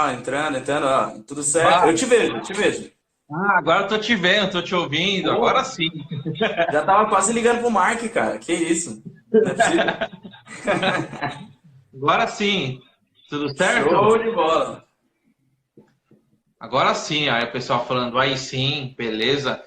Entrando, ó, tudo certo? Vai. Eu te vejo, eu te vejo. Agora eu tô te vendo, tô te ouvindo, agora Pô, sim. já tava quase ligando pro Mark, cara. Que isso? Não é possível. Agora sim. Tudo Show certo? de bola. Agora sim. Aí o pessoal falando, aí sim, beleza.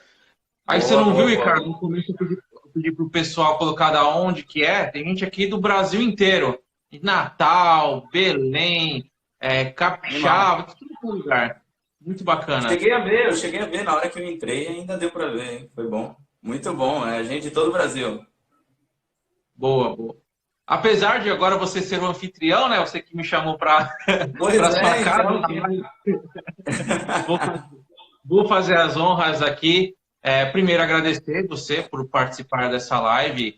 Aí você Boa, não viu, boa, Ricardo? boa. No começo eu pedi pro pessoal colocar da onde que é. Tem gente aqui do Brasil inteiro. Natal, Belém, Animal. Capixaba, tudo que é lugar. Muito bacana. Eu cheguei a ver na hora que eu entrei, ainda deu pra ver, hein? Foi bom. Muito bom, é gente de todo o Brasil. Boa, boa. Apesar de agora você ser o anfitrião, né? Você que me chamou para Pois para sua é, casa, então. vou, vou fazer as honras aqui. Primeiro, agradecer você por participar dessa live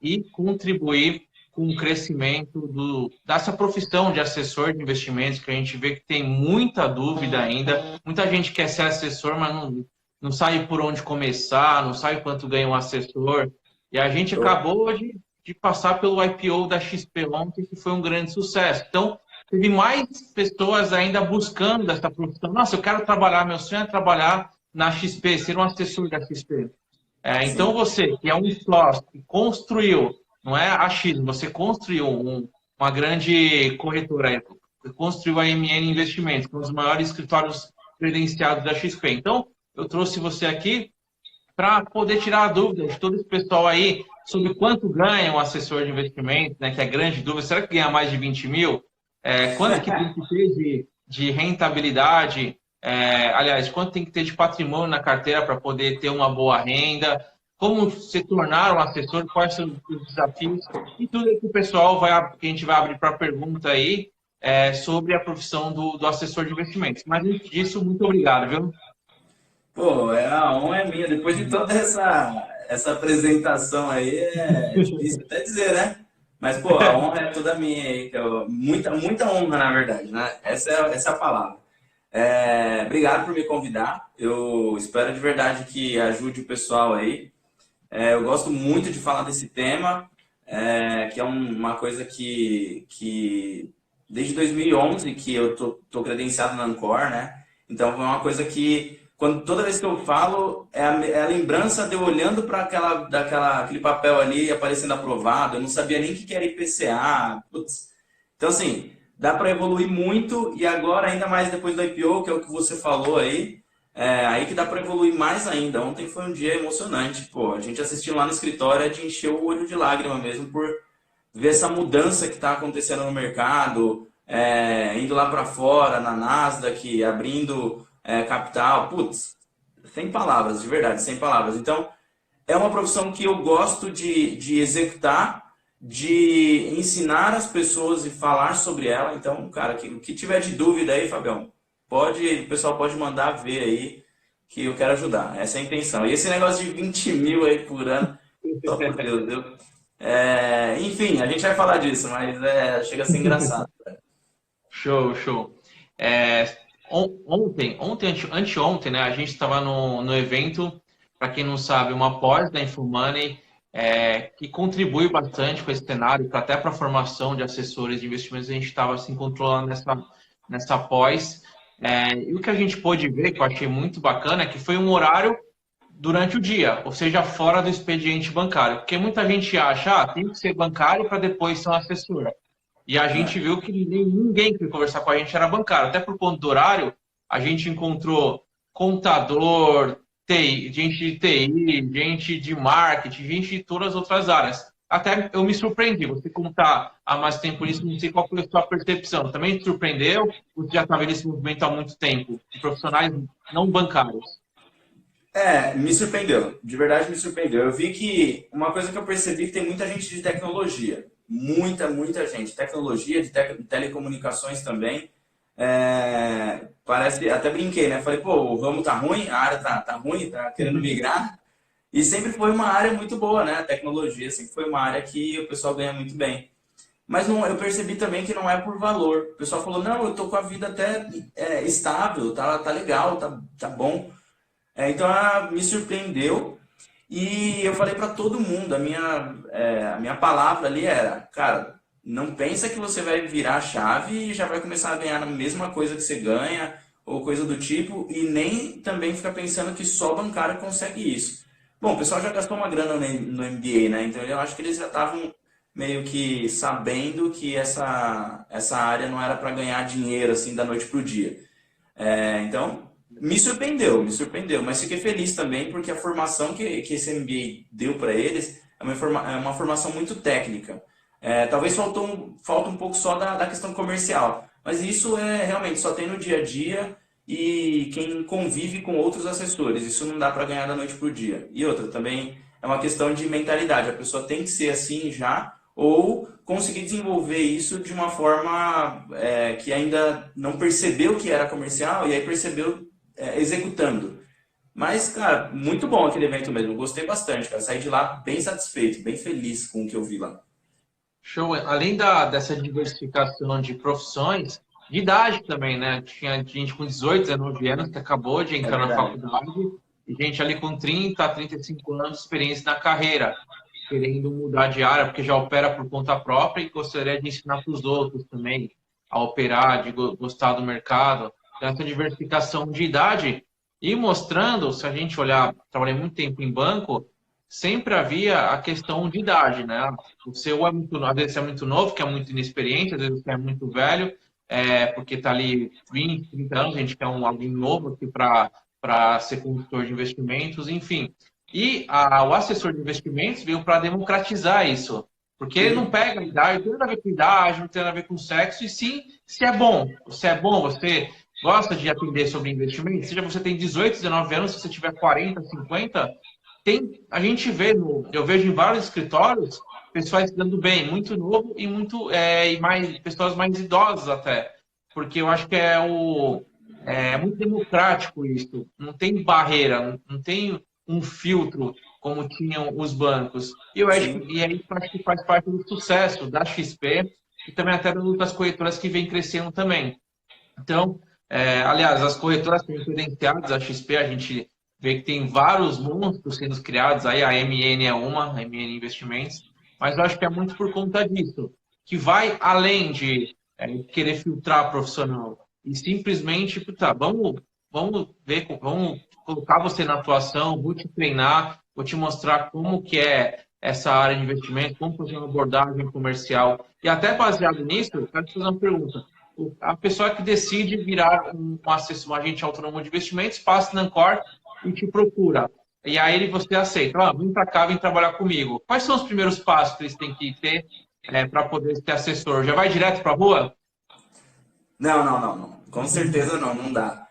e contribuir com o crescimento dessa profissão de assessor de investimentos, que a gente vê que tem muita dúvida ainda. Muita gente quer ser assessor, mas não sabe por onde começar, não sabe quanto ganha um assessor. E a gente Show. acabou de passar pelo IPO da XP ontem, que foi um grande sucesso. Então, teve mais pessoas ainda buscando essa profissão. Nossa, eu quero trabalhar, meu sonho é trabalhar na XP, ser um assessor da XP. Então Sim. você, que é um sócio, que construiu, não é achismo, você construiu uma grande corretora, construiu a MN Investimentos, que é um dos maiores escritórios credenciados da XP. Então, eu trouxe você aqui para poder tirar a dúvida de todo esse pessoal aí sobre quanto ganha um assessor de investimento, né, que é grande dúvida. Será que ganha mais de 20 mil? Quanto que tem que ter de rentabilidade? Aliás, quanto tem que ter de patrimônio na carteira para poder ter uma boa renda? Como se tornar um assessor? Quais são os desafios? E tudo que o pessoal que a gente vai abrir para pergunta aí sobre a profissão do assessor de investimentos. Mas antes disso, muito obrigado, viu? Pô, a honra é minha. Depois de toda essa apresentação aí, é difícil até dizer, né? Mas, pô, a honra é toda minha aí. Muita honra, na verdade, né? Essa é a palavra. Obrigado por me convidar. Eu espero de verdade que ajude o pessoal aí. Eu gosto muito de falar desse tema, que é uma coisa que desde 2011 que eu tô credenciado na Ancor, né? Então é uma coisa que toda vez que eu falo é a lembrança de eu olhando para aquele papel ali aparecendo aprovado. Eu não sabia nem o que era IPCA. Putz. Então assim, dá para evoluir muito e agora ainda mais depois do IPO, que é o que você falou aí. Aí que dá para evoluir mais ainda. Ontem foi um dia emocionante, pô. A gente assistiu lá no escritório é de encher o olho de lágrima mesmo por ver essa mudança que está acontecendo no mercado, indo lá para fora, na Nasdaq, abrindo capital. Putz, sem palavras, de verdade, sem palavras. Então, é uma profissão que eu gosto de executar, de ensinar as pessoas e falar sobre ela. Então, cara, o que tiver de dúvida aí, Fabião, o pessoal pode mandar ver aí que eu quero ajudar. Essa é a intenção. E esse negócio de 20 mil aí por ano, só por Deus, viu? Enfim, a gente vai falar disso, mas chega a ser engraçado. Show, show. Anteontem, né, a gente estava no evento, para quem não sabe, uma pós da InfoMoney, que contribui bastante com esse cenário, até para a formação de assessores de investimentos, a gente estava se controlando nessa pós. E o que a gente pôde ver, que eu achei muito bacana, é que foi um horário durante o dia, ou seja, fora do expediente bancário. Porque muita gente acha, tem que ser bancário para depois ser um assessor. E a gente É. viu que ninguém que veio conversar com a gente era bancário. Até por conta do horário, a gente encontrou contador, TI, gente de TI, gente de marketing, gente de todas as outras áreas. Até eu me surpreendi. Você, como está há mais tempo nisso, não sei qual foi a sua percepção. Também te surpreendeu? Você já estava nesse movimento há muito tempo, de profissionais não bancários? Me surpreendeu, de verdade me surpreendeu. Eu vi que uma coisa que eu percebi é que tem muita gente de tecnologia, muita gente, tecnologia, telecomunicações também. Parece, até brinquei, né? Falei, pô, o ramo tá ruim, a área tá ruim, tá querendo migrar. E sempre foi uma área muito boa, né? A tecnologia sempre foi uma área que o pessoal ganha muito bem. Mas não, eu percebi também que não é por valor. O pessoal falou, não, eu tô com a vida até estável, tá legal, tá bom. Então ela me surpreendeu e eu falei para todo mundo, a minha palavra ali era, cara, não pensa que você vai virar a chave e já vai começar a ganhar a mesma coisa que você ganha, ou coisa do tipo, e nem também fica pensando que só bancário consegue isso. Bom, o pessoal já gastou uma grana no MBA, né? Então eu acho que eles já estavam meio que sabendo que essa área não era para ganhar dinheiro assim da noite pro dia. Então, me surpreendeu, mas fiquei feliz também porque a formação que esse MBA deu para eles é uma formação muito técnica. Talvez falta um pouco só da questão comercial, mas isso realmente só tem no dia a dia e quem convive com outros assessores. Isso não dá para ganhar da noite para o dia. E outra, também é uma questão de mentalidade. A pessoa tem que ser assim já ou conseguir desenvolver isso de uma forma que ainda não percebeu que era comercial e aí percebeu executando. Mas, cara, muito bom aquele evento mesmo. Gostei bastante, cara. Saí de lá bem satisfeito, bem feliz com o que eu vi lá. Show. Além dessa diversificação de profissões, de idade também, né? Tinha gente com 18, 19 anos que acabou de É entrar na verdade. faculdade e gente ali com 30, 35 anos de experiência na carreira, querendo mudar de área porque já opera por conta própria e gostaria de ensinar para os outros também a operar, de gostar do mercado. Então, essa diversificação de idade e mostrando, se a gente olhar, trabalhei muito tempo em banco, sempre havia a questão de idade, né? Você ou é muito, às vezes é muito novo, que é muito inexperiente, às vezes você é muito velho, porque está ali 20, 30 anos, a gente quer alguém novo aqui para ser consultor de investimentos, enfim. E o assessor de investimentos veio para democratizar isso, porque ele não Sim, pega a idade, não tem nada a ver com idade, não tem nada a ver com sexo, e sim se é bom. Se é bom, você gosta de aprender sobre investimentos, seja você tem 18, 19 anos, se você tiver 40, 50, a gente vê, eu vejo em vários escritórios, pessoas se dando bem, muito novo e pessoas mais idosas até, porque eu acho que é muito democrático isso, não tem barreira, não tem um filtro como tinham os bancos. sim. E aí eu acho que faz parte do sucesso da XP e também até das outras corretoras que vem crescendo também. Então, aliás, as corretoras têm credenciadas, a XP, a gente vê que tem vários monstros sendo criados, aí a MN é uma, a MN Investimentos, mas eu acho que é muito por conta disso, que vai além de querer filtrar profissional e simplesmente, tá, vamos ver, vamos colocar você na atuação, vou te treinar, vou te mostrar como que é essa área de investimento, como fazer uma abordagem comercial. E até baseado nisso, eu quero te fazer uma pergunta. A pessoa que decide virar um agente autônomo de investimentos passa na Ancor e te procura. E aí você aceita, vem para cá, vem trabalhar comigo. Quais são os primeiros passos que eles têm que ter para poder ser assessor? Já vai direto para a rua? Não, não, não, não. Com certeza não, não dá.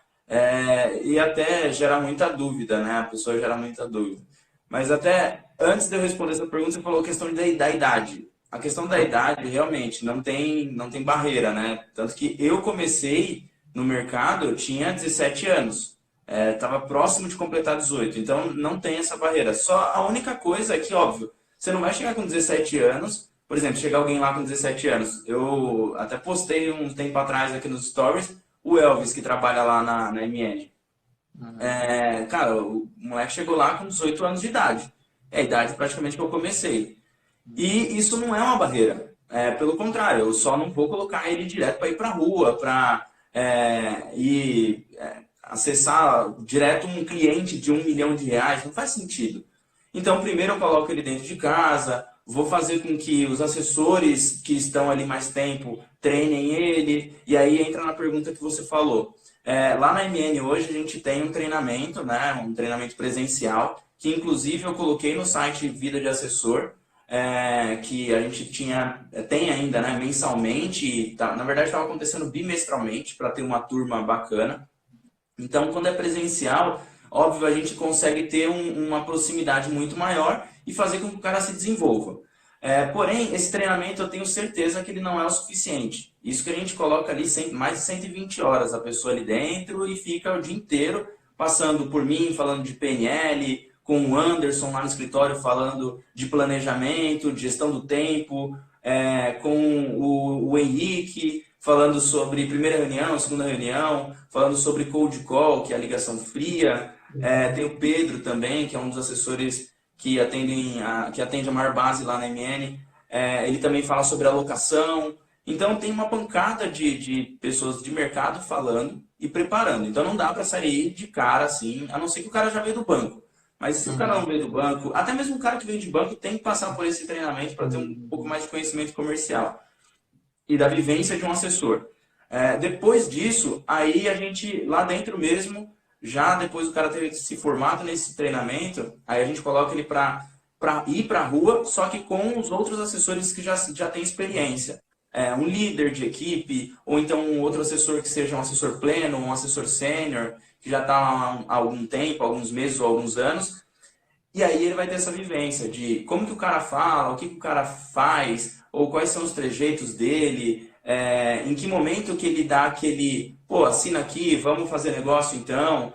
E até gera muita dúvida, né? A pessoa gera muita dúvida. Mas até antes de eu responder essa pergunta, você falou a questão da idade. A questão da idade, realmente, não tem barreira, né? Tanto que eu comecei no mercado, eu tinha 17 anos. Estava próximo de completar 18. Então, não tem essa barreira. Só a única coisa é que, óbvio, você não vai chegar com 17 anos. Por exemplo, chegar alguém lá com 17 anos. Eu até postei um tempo atrás aqui nos stories o Elvis, que trabalha lá na MN. Cara, o moleque chegou lá com 18 anos de idade. É a idade praticamente que eu comecei. E isso não é uma barreira. Pelo contrário, eu só não vou colocar ele direto para ir para a rua, para ir acessar direto um cliente de R$ 1 milhão. Não faz sentido. Então, primeiro eu coloco ele dentro de casa, vou fazer com que os assessores que estão ali mais tempo treinem ele, e aí entra na pergunta que você falou. Lá na MN hoje a gente tem um treinamento, né, um treinamento presencial, que inclusive eu coloquei no site Vida de Assessor, que a gente tem ainda, né, mensalmente, e na verdade estava acontecendo bimestralmente para ter uma turma bacana. Então, quando é presencial, óbvio, a gente consegue ter uma proximidade muito maior e fazer com que o cara se desenvolva. Porém, esse treinamento eu tenho certeza que ele não é o suficiente. Isso que a gente coloca ali mais de 120 horas a pessoa ali dentro e fica o dia inteiro passando por mim, falando de PNL, com o Anderson lá no escritório falando de planejamento, de gestão do tempo, com o Henrique falando sobre primeira reunião, segunda reunião, falando sobre cold call, que é a ligação fria. Tem o Pedro também, que é um dos assessores que atende a maior base lá na MN, ele também fala sobre alocação. Então tem uma pancada de pessoas de mercado falando e preparando. Então não dá para sair de cara assim, a não ser que o cara já veio do banco. Mas se o cara não veio do banco, até mesmo o cara que veio de banco tem que passar por esse treinamento para ter um pouco mais de conhecimento comercial e da vivência de um assessor. Depois disso, aí a gente, lá dentro mesmo, já depois do cara ter se formado nesse treinamento, aí a gente coloca ele para ir para a rua, só que com os outros assessores que já têm experiência. Um líder de equipe, ou então um outro assessor que seja um assessor pleno, um assessor sênior, que já está há algum tempo, alguns meses ou alguns anos, e aí ele vai ter essa vivência de como que o cara fala, o que o cara faz, ou quais são os trejeitos dele, em que momento que ele dá aquele, pô, assina aqui, vamos fazer negócio então,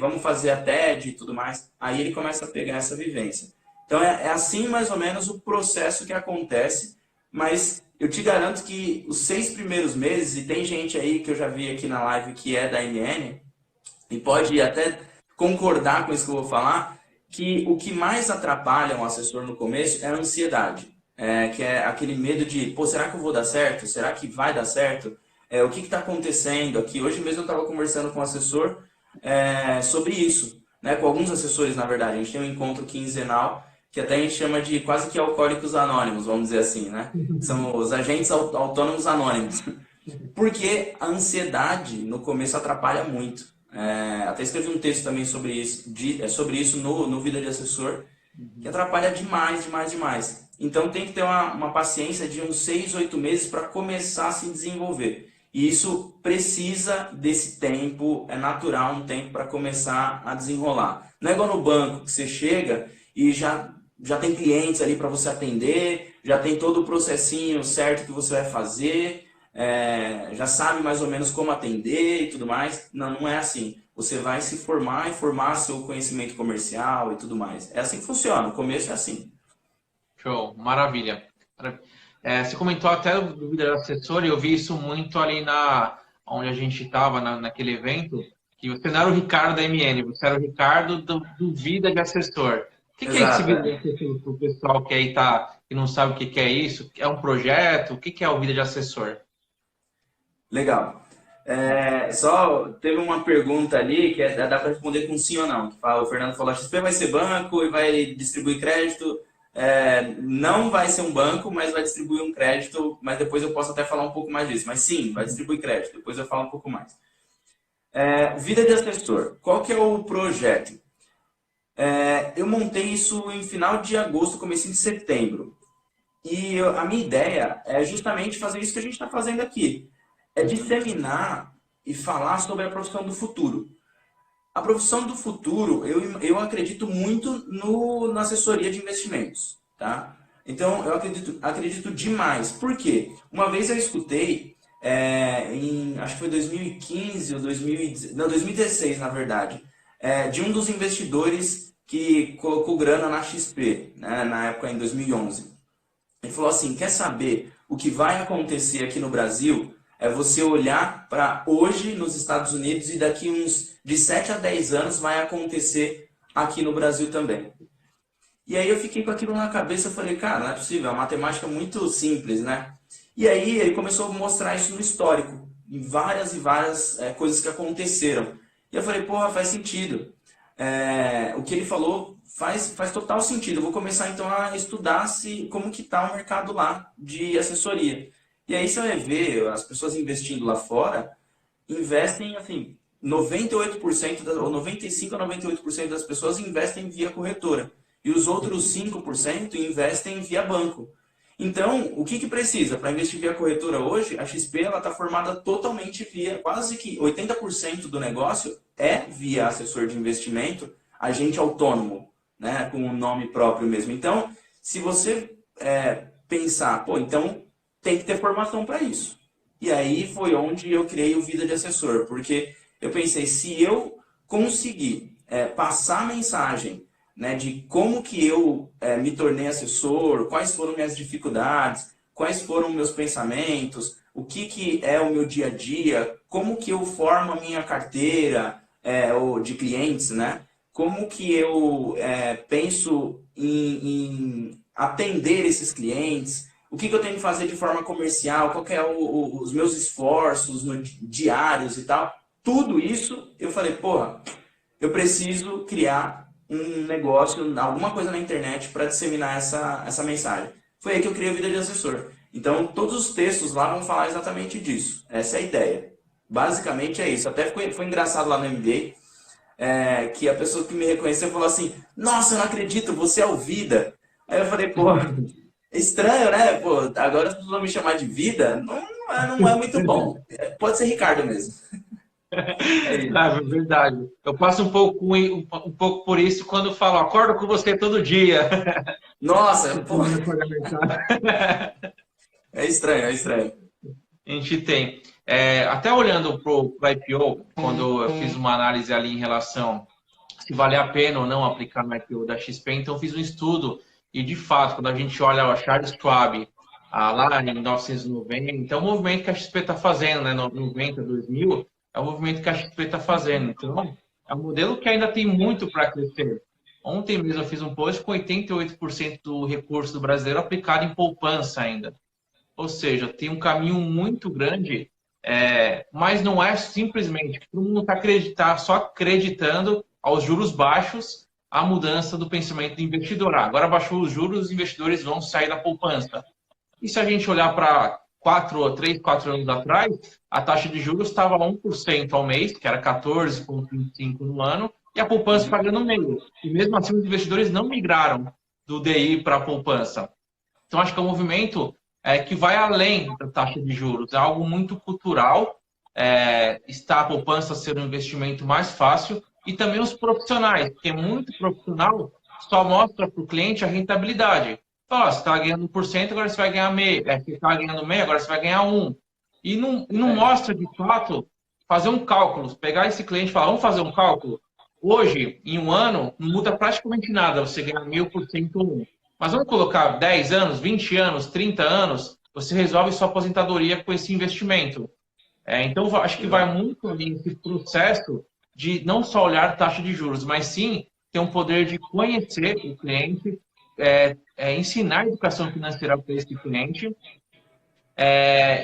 vamos fazer a TED e tudo mais. Aí ele começa a pegar essa vivência. Então é assim mais ou menos o processo que acontece, mas eu te garanto que os 6 primeiros meses, e tem gente aí que eu já vi aqui na live que é da MN, e pode até concordar com isso que eu vou falar, que o que mais atrapalha um assessor no começo é a ansiedade. Que é aquele medo de, pô, será que eu vou dar certo? Será que vai dar certo? O que está acontecendo aqui? Hoje mesmo eu estava conversando com um assessor sobre isso, né? Com alguns assessores, na verdade. A gente tem um encontro quinzenal, que até a gente chama de quase que alcoólicos anônimos, vamos dizer assim, né? São os agentes autônomos anônimos. Porque a ansiedade no começo atrapalha muito. Até escrevi um texto também sobre isso no Vida de Assessor, que atrapalha demais, demais, demais. Então tem que ter uma paciência de uns 6, 8 meses para começar a se desenvolver. E isso precisa desse tempo, é natural um tempo para começar a desenrolar. Não é igual no banco, que você chega e já tem clientes ali para você atender, já tem todo o processinho certo que você vai fazer, já sabe mais ou menos como atender e tudo mais. Não é assim. Você vai se formar e formar seu conhecimento comercial e tudo mais. É assim que funciona, o começo é assim. Show, maravilha. Você comentou até do Vida de Assessor, e eu vi isso muito ali onde a gente estava, naquele evento, que você não era o Ricardo da MN, você era o Ricardo do Vida de Assessor. O que é esse Vida de Assessor para o pessoal que aí que não sabe o que é isso? É um projeto? O que é o Vida de Assessor? Legal. Só teve uma pergunta ali que dá para responder com sim ou não. O Fernando falou, a XP vai ser banco e vai distribuir crédito. Não vai ser um banco, mas vai distribuir um crédito, mas depois eu posso até falar um pouco mais disso. Mas sim, vai distribuir crédito, depois eu falo um pouco mais. Vida de Assessor, qual que é o projeto? Eu montei isso em final de agosto, comecinho de setembro. E a minha ideia é justamente fazer isso que a gente está fazendo aqui. É disseminar e falar sobre a profissão do futuro. A profissão do futuro, eu acredito muito na assessoria de investimentos, tá? Então, eu acredito demais. Por quê? Uma vez eu escutei, acho que foi 2015 ou 2016, na verdade, de um dos investidores que colocou grana na XP, né, na época em 2011. Ele falou assim, quer saber o que vai acontecer aqui no Brasil? É você olhar para hoje nos Estados Unidos e daqui de 7 a 10 anos vai acontecer aqui no Brasil também. E aí eu fiquei com aquilo na cabeça, falei, cara, não é possível, é uma matemática muito simples, né? E aí ele começou a mostrar isso no histórico, em várias e várias coisas que aconteceram. E eu falei, porra, faz sentido. O que ele falou faz total sentido. Eu vou começar então a estudar como que está o mercado lá de assessoria. E aí você vai ver, as pessoas investindo lá fora, investem, assim, 98% ou 95% a 98% das pessoas investem via corretora. E os outros 5% investem via banco. Então, o que precisa? Para investir via corretora hoje, a XP está formada totalmente via, quase que 80% do negócio é via assessor de investimento, agente autônomo, né, com o nome próprio mesmo. Então, se você pensar, pô, então tem que ter formação para isso. E aí foi onde eu criei o Vida de Assessor, porque eu pensei, se eu conseguir passar a mensagem, né, de como que eu me tornei assessor, quais foram minhas dificuldades, quais foram meus pensamentos, o que é o meu dia a dia, como que eu formo a minha carteira de clientes, né? Como que eu penso em atender esses clientes, o que eu tenho que fazer de forma comercial, qual que é os meus esforços diários e tal. Tudo isso eu falei, porra, eu preciso criar um negócio, alguma coisa na internet para disseminar essa mensagem. Foi aí que eu criei a Vida de Assessor. Então, todos os textos lá vão falar exatamente disso. Essa é a ideia. Basicamente é isso. Até foi engraçado lá no MBA, que a pessoa que me reconheceu falou assim, nossa, eu não acredito, você é o Vida. Aí eu falei, pô, é estranho, né? Pô, agora as pessoas vão me chamar de Vida? Não é muito bom. Pode ser Ricardo mesmo. É verdade. Eu passo um pouco por isso quando eu falo, acordo com você todo dia. Nossa, pô. É estranho, é estranho. A gente tem. Até olhando para o IPO, quando eu fiz uma análise ali em relação se vale a pena ou não aplicar no IPO da XP, então eu fiz um estudo e, de fato, quando a gente olha o Charles Schwab lá em 1990, então o movimento que a XP está fazendo, né, 90, 2000, é o movimento que a XP está fazendo. Então, é um modelo que ainda tem muito para crescer. Ontem mesmo eu fiz um post com 88% do recurso do brasileiro aplicado em poupança ainda. Ou seja, tem um caminho muito grande, mas não é simplesmente que todo mundo está só acreditando aos juros baixos a mudança do pensamento do investidor. Agora baixou os juros, os investidores vão sair da poupança. E se a gente olhar para 3, 4 anos atrás, a taxa de juros estava 1% ao mês, que era 14,25% no ano, e a poupança pagando meio. E mesmo assim os investidores não migraram do DI para a poupança. Então acho que é um movimento que vai além da taxa de juros. É algo muito cultural, está a poupança ser um investimento mais fácil, e também os profissionais, porque muito profissional só mostra para o cliente a rentabilidade. Fala, você está ganhando 1%, agora você vai ganhar meio. Você está ganhando meio, agora você vai ganhar 1%. E não mostra, de fato, fazer um cálculo. Pegar esse cliente e falar, vamos fazer um cálculo? Hoje, em um ano, não muda praticamente nada você ganhar 1000% 1%. Mas vamos colocar 10 anos, 20 anos, 30 anos, você resolve sua aposentadoria com esse investimento. Então, acho que vai muito ali nesse processo de não só olhar taxa de juros, mas sim ter um poder de conhecer o cliente, ensinar educação financeira para esse cliente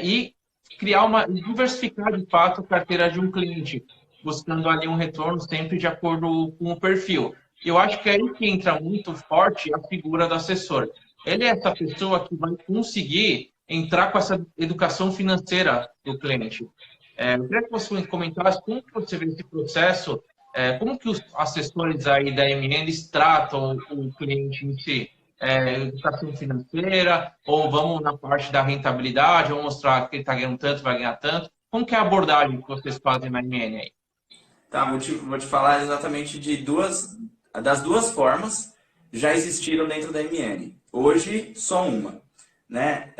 e diversificar de fato a carteira de um cliente, buscando ali um retorno sempre de acordo com o perfil. Eu acho que é aí que entra muito forte a figura do assessor. Ele é essa pessoa que vai conseguir entrar com essa educação financeira do cliente. Eu queria que você comentasse como que você vê esse processo, como que os assessores aí da MN eles tratam o cliente em si. Educação financeira, ou vamos na parte da rentabilidade, vamos mostrar que ele está ganhando tanto, vai ganhar tanto. Como que é a abordagem que vocês fazem na MN aí? Tá, vou te falar exatamente das duas formas já existiram dentro da MN. Hoje, só uma. Né?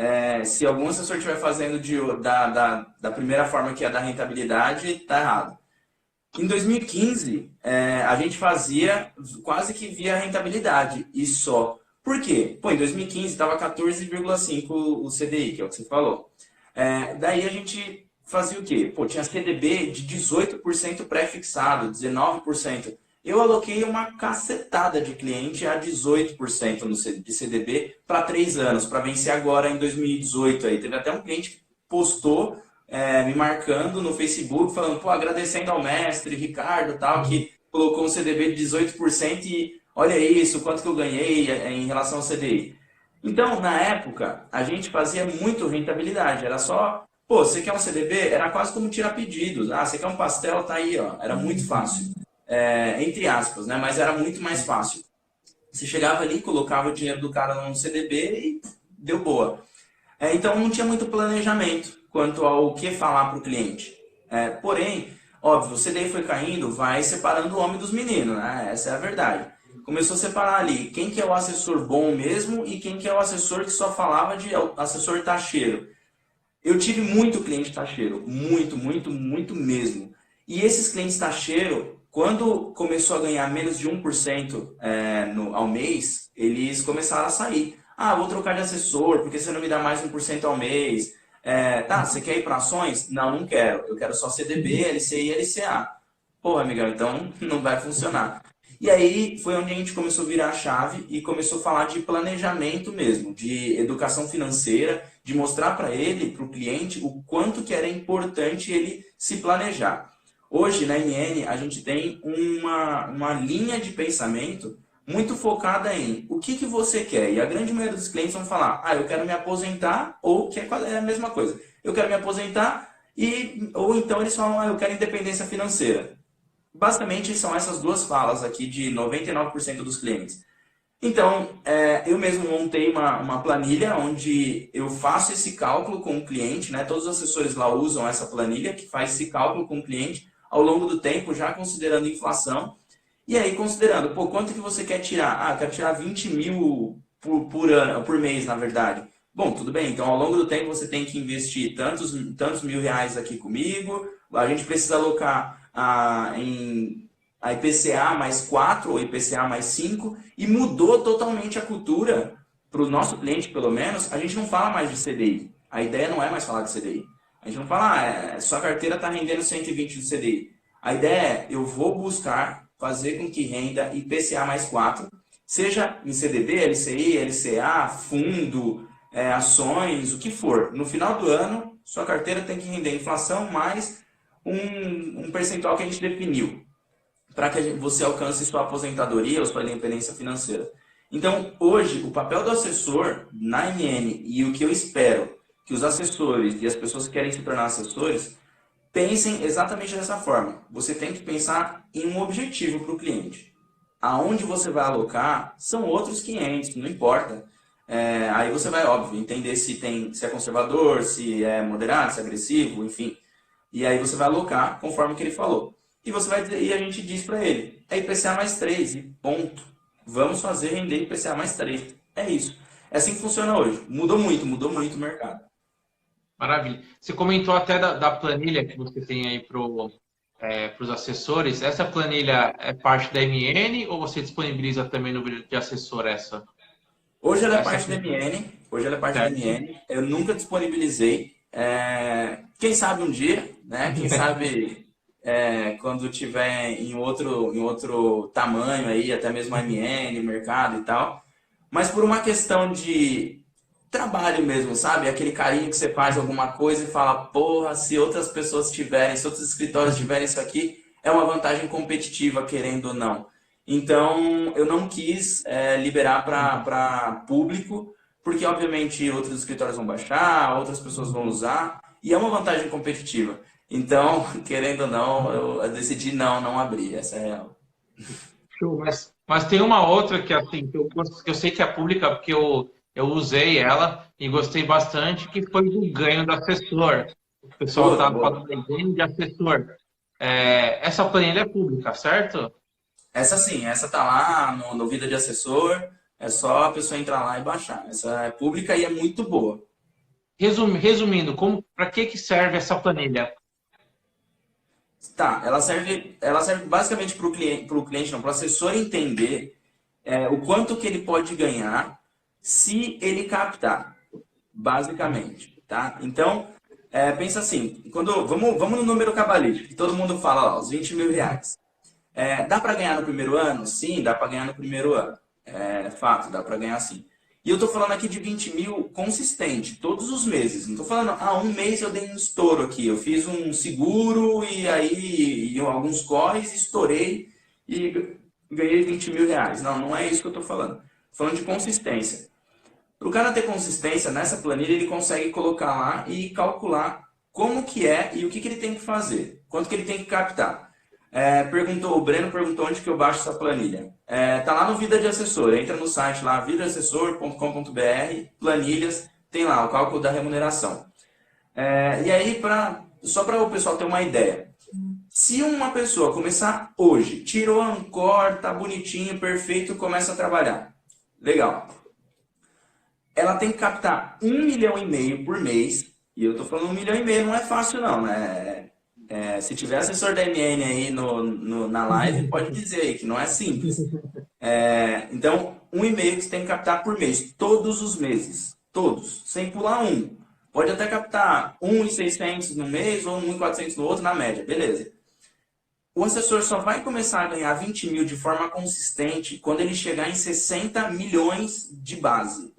Se algum assessor estiver fazendo da primeira forma, que é da rentabilidade, está errado. Em 2015, a gente fazia quase que via rentabilidade e só. Por quê? Pô, em 2015 estava 14,5 o CDI, que é o que você falou. Daí a gente fazia o quê? Pô, tinha CDB de 18% pré-fixado, 19%. Eu aloquei uma cacetada de cliente a 18% de CDB para 3 anos, para vencer agora em 2018. Aí. Teve até um cliente que postou, me marcando no Facebook, falando, pô, agradecendo ao mestre Ricardo, tal, que colocou um CDB de 18% e olha isso, quanto que eu ganhei em relação ao CDI. Então, na época, a gente fazia muito rentabilidade. Era só, pô, você quer um CDB? Era quase como tirar pedidos. Ah, você quer um pastel? Tá aí, ó. Era muito fácil. Entre aspas, né? Mas era muito mais fácil. Você chegava ali, colocava o dinheiro do cara num CDB e deu boa. Então, não tinha muito planejamento quanto ao que falar para o cliente. Porém, óbvio, o CDI foi caindo, vai separando o homem dos meninos, né? Essa é a verdade. Começou a separar ali quem que é o assessor bom mesmo e quem que é o assessor que só falava de assessor taxeiro. Eu tive muito cliente taxeiro, muito, muito, muito mesmo. E esses clientes taxeiro, quando começou a ganhar menos de 1% ao mês, eles começaram a sair. Ah, vou trocar de assessor, porque você não me dá mais 1% ao mês. Tá, você quer ir para ações? Não, não quero. Eu quero só CDB, LCI e LCA. Pô, amigão, então não vai funcionar. E aí foi onde a gente começou a virar a chave e começou a falar de planejamento mesmo, de educação financeira, de mostrar para ele, para o cliente, o quanto que era importante ele se planejar. Hoje, na MN, a gente tem uma linha de pensamento muito focada em o que você quer. E a grande maioria dos clientes vão falar, eu quero me aposentar, ou que é a mesma coisa. Eu quero me aposentar, ou então eles falam, eu quero independência financeira. Basicamente, são essas duas falas aqui de 99% dos clientes. Então, eu mesmo montei uma planilha onde eu faço esse cálculo com o cliente, né? Todos os assessores lá usam essa planilha que faz esse cálculo com o cliente ao longo do tempo, já considerando inflação. E aí, considerando, quanto que você quer tirar? Eu quero tirar 20 mil por ano, por mês, na verdade. Bom, tudo bem. Então, ao longo do tempo, você tem que investir tantos mil reais aqui comigo. A gente precisa alocar em a IPCA mais 4 ou IPCA mais 5. E mudou totalmente a cultura, para o nosso cliente, pelo menos, a gente não fala mais de CDI. A ideia não é mais falar de CDI. A gente não fala, sua carteira está rendendo 120 de CDI. A ideia é, eu vou buscar fazer com que renda IPCA mais 4, seja em CDB, LCI, LCA, fundo, ações, o que for. No final do ano, sua carteira tem que render inflação mais um percentual que a gente definiu, para que você alcance sua aposentadoria ou sua independência financeira. Então, hoje, o papel do assessor na MN e o que eu espero que os assessores e as pessoas que querem se tornar assessores pensem exatamente dessa forma. Você tem que pensar em um objetivo para o cliente. Aonde você vai alocar são outros 500, não importa. Aí você vai, óbvio, entender se é conservador, se é moderado, se é agressivo, enfim. E aí você vai alocar conforme que ele falou. E a gente diz para ele, é IPCA mais 3, e ponto. Vamos fazer render IPCA mais 3. É isso. É assim que funciona hoje. Mudou muito o mercado. Maravilha. Você comentou até da planilha que você tem aí para os assessores. Essa planilha é parte da MN ou você disponibiliza também no vídeo de assessor essa? Hoje ela é parte da MN. Hoje ela é parte da MN. Eu nunca disponibilizei. Quem sabe um dia, né? Quem sabe quando tiver em outro tamanho aí, até mesmo a MN, mercado e tal. Mas por uma questão de trabalho mesmo, sabe? Aquele carinho que você faz alguma coisa e fala, porra, se outras pessoas tiverem, se outros escritórios tiverem isso aqui, é uma vantagem competitiva, querendo ou não. Então, eu não quis liberar para público, porque obviamente outros escritórios vão baixar, outras pessoas vão usar, e é uma vantagem competitiva. Então, querendo ou não, eu decidi não abrir, essa é a real. Show, mas tem uma outra que, assim, que eu sei que é pública, porque eu usei ela e gostei bastante, que foi do ganho do assessor. O pessoal está falando de ganho de assessor. Essa planilha é pública, certo? Essa sim, essa tá lá no Vida de Assessor, é só a pessoa entrar lá e baixar. Essa é pública e é muito boa. Resumindo, para que serve essa planilha? Tá, ela serve basicamente para o cliente, não, para o assessor entender o quanto que ele pode ganhar se ele captar, basicamente, tá? Então, pensa assim, vamos no número cabalístico, que todo mundo fala lá, os 20 mil reais. Dá para ganhar no primeiro ano? Sim, dá para ganhar no primeiro ano. Fato, dá para ganhar sim. E eu tô falando aqui de 20 mil consistente, todos os meses. Não tô falando, um mês eu dei um estouro aqui, eu fiz um seguro e aí alguns corres, estourei e ganhei 20 mil reais. Não é isso que eu tô falando. Tô falando de consistência. Para o cara ter consistência, nessa planilha ele consegue colocar lá e calcular como que é e o que ele tem que fazer, quanto que ele tem que captar. O Breno perguntou onde que eu baixo essa planilha. Tá lá no Vida de Assessor, entra no site lá, vidadeassessor.com.br, planilhas, tem lá o cálculo da remuneração. E aí, só para o pessoal ter uma ideia, se uma pessoa começar hoje, tirou a Ancor, tá bonitinho, perfeito, começa a trabalhar, legal. Ela tem que captar 1,5 milhão por mês, e eu tô falando 1,5 milhão, não é fácil não, né? Se tiver assessor da MN aí na live, pode dizer aí que não é simples. Então, 1,5 que você tem que captar por mês, todos os meses, todos, sem pular um. Pode até captar 1,600 no mês ou 1,400 no outro, na média, beleza. O assessor só vai começar a ganhar 20 mil de forma consistente quando ele chegar em 60 milhões de base.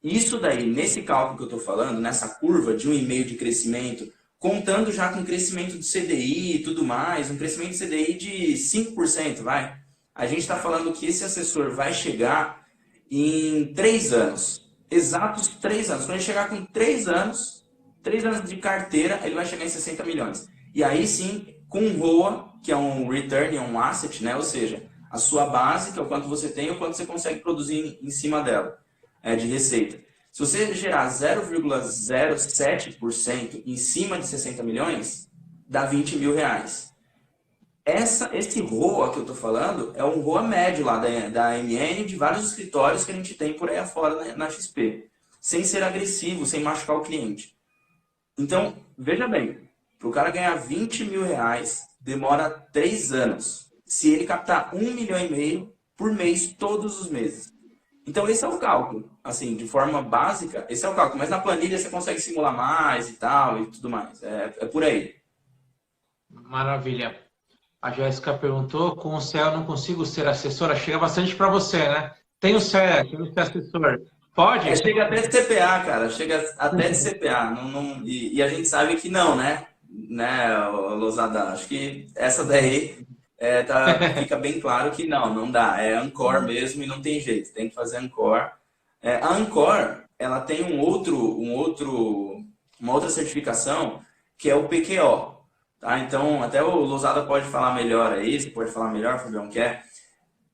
Isso daí, nesse cálculo que eu estou falando, nessa curva de 1,5 de crescimento, contando já com crescimento do CDI e tudo mais, um crescimento do CDI de 5%, vai. A gente está falando que esse assessor vai chegar em 3 anos. Exatos 3 anos. Quando ele chegar com 3 anos de carteira, ele vai chegar em 60 milhões. E aí sim, com um ROA, que é um Return on Asset, né? Ou seja, a sua base, que é o quanto você tem, o quanto você consegue produzir em cima dela, de receita. Se você gerar 0,07% em cima de 60 milhões, dá 20 mil reais. Esse ROA que eu estou falando é um ROA médio lá da MN, de vários escritórios que a gente tem por aí afora na XP. Sem ser agressivo, sem machucar o cliente. Então, veja bem, para o cara ganhar 20 mil reais, demora 3 anos. Se ele captar 1,5 milhão por mês, todos os meses. Então, esse é o cálculo. Assim, de forma básica, esse é o cálculo. Mas na planilha você consegue simular mais e tal, e tudo mais. É por aí. Maravilha. A Jéssica perguntou, com o CE eu não consigo ser assessora? Chega bastante para você, né? Tem o CE, quero ser assessor. Pode? Chega até de CPA, cara. Chega até de CPA. E a gente sabe que não, né? Lousada? Acho que essa daí fica bem claro que não dá. É Ancor mesmo e não tem jeito. Tem que fazer Ancor. A Ancor, ela tem uma outra certificação que é o PQO. Tá? Então, até o Lousada pode falar melhor aí, você pode falar melhor, Fabião, que é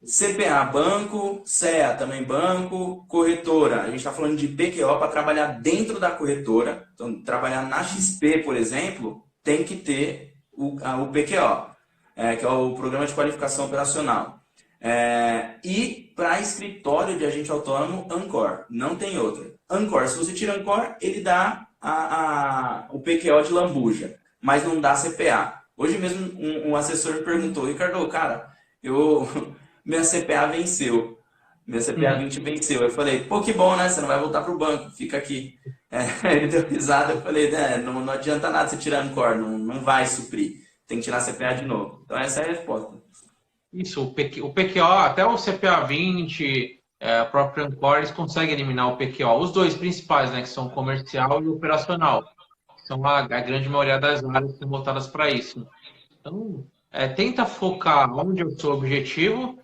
CPA, banco, CEA também banco, corretora. A gente está falando de PQO para trabalhar dentro da corretora. Então, trabalhar na XP, por exemplo, tem que ter o PQO, que é o Programa de Qualificação Operacional. E para escritório de agente autônomo, Ancor. Não tem outra. Ancor, se você tira Ancor, ele dá o PQO de lambuja, mas não dá CPA. Hoje mesmo um assessor me perguntou, Ricardo, cara, minha CPA venceu. Minha CPA 20 venceu. Eu falei, pô, que bom, né? Você não vai voltar pro banco, fica aqui. Ele deu risada, eu falei, não adianta nada você tirar Ancor, não vai suprir. Tem que tirar a CPA de novo. Então essa é a resposta. Isso, o PQO, até o CPA 20, a própria Ancor, eles conseguem eliminar o PQO. Os dois principais, né, que são comercial e operacional. São a grande maioria das áreas que são voltadas para isso. Então, tenta focar onde é o seu objetivo,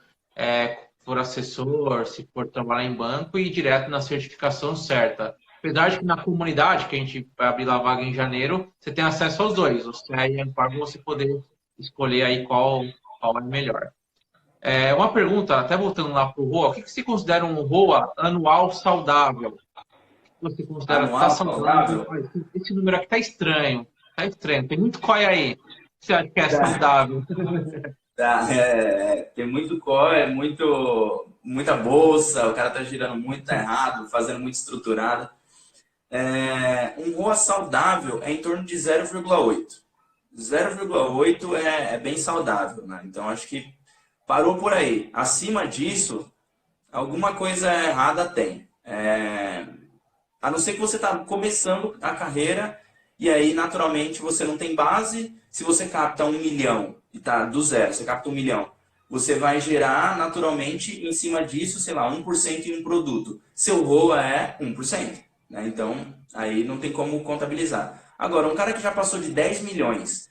for assessor, se for trabalhar em banco, e ir direto na certificação certa. Apesar de que na comunidade, que a gente vai abrir lá a vaga em janeiro, você tem acesso aos dois, o CE e a Ancor, para você poder escolher aí qual é melhor. Uma pergunta, até voltando lá para o ROA, o que você considera um ROA anual saudável? Você considera que está saudável? Esse número aqui está estranho. Está estranho. Tem muito COI aí. O que você acha que é saudável? Tem muito COI, muita bolsa, o cara está girando muito, tá errado, fazendo muito estruturado. Um ROA saudável é em torno de 0,8. 0,8 é bem saudável, né? Então acho que parou por aí. Acima disso, alguma coisa errada tem. A não ser que você está começando a carreira e aí, naturalmente, você não tem base. Se você capta 1 milhão e está do zero, você capta 1 milhão, você vai gerar, naturalmente, em cima disso, sei lá, 1% em um produto. Seu ROA é 1%. Né? Então, aí não tem como contabilizar. Agora, um cara que já passou de 10 milhões,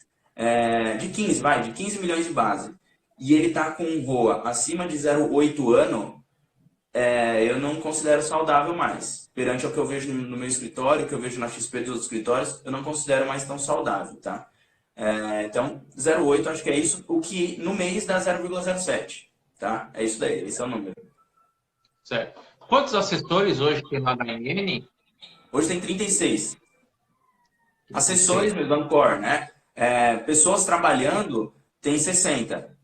de 15 milhões de base, e ele está com um ROA acima de 0,8 ano, eu não considero saudável mais. Perante o que eu vejo no meu escritório, o que eu vejo na XP dos outros escritórios, eu não considero mais tão saudável, tá? Então, 0,8 acho que é isso, o que no mês dá 0,07, tá? É isso daí, esse é o número. Certo. Quantos assessores hoje tem lá na MN? Hoje tem 36. Assessores mesmo, Ancor, né? Pessoas trabalhando tem 60.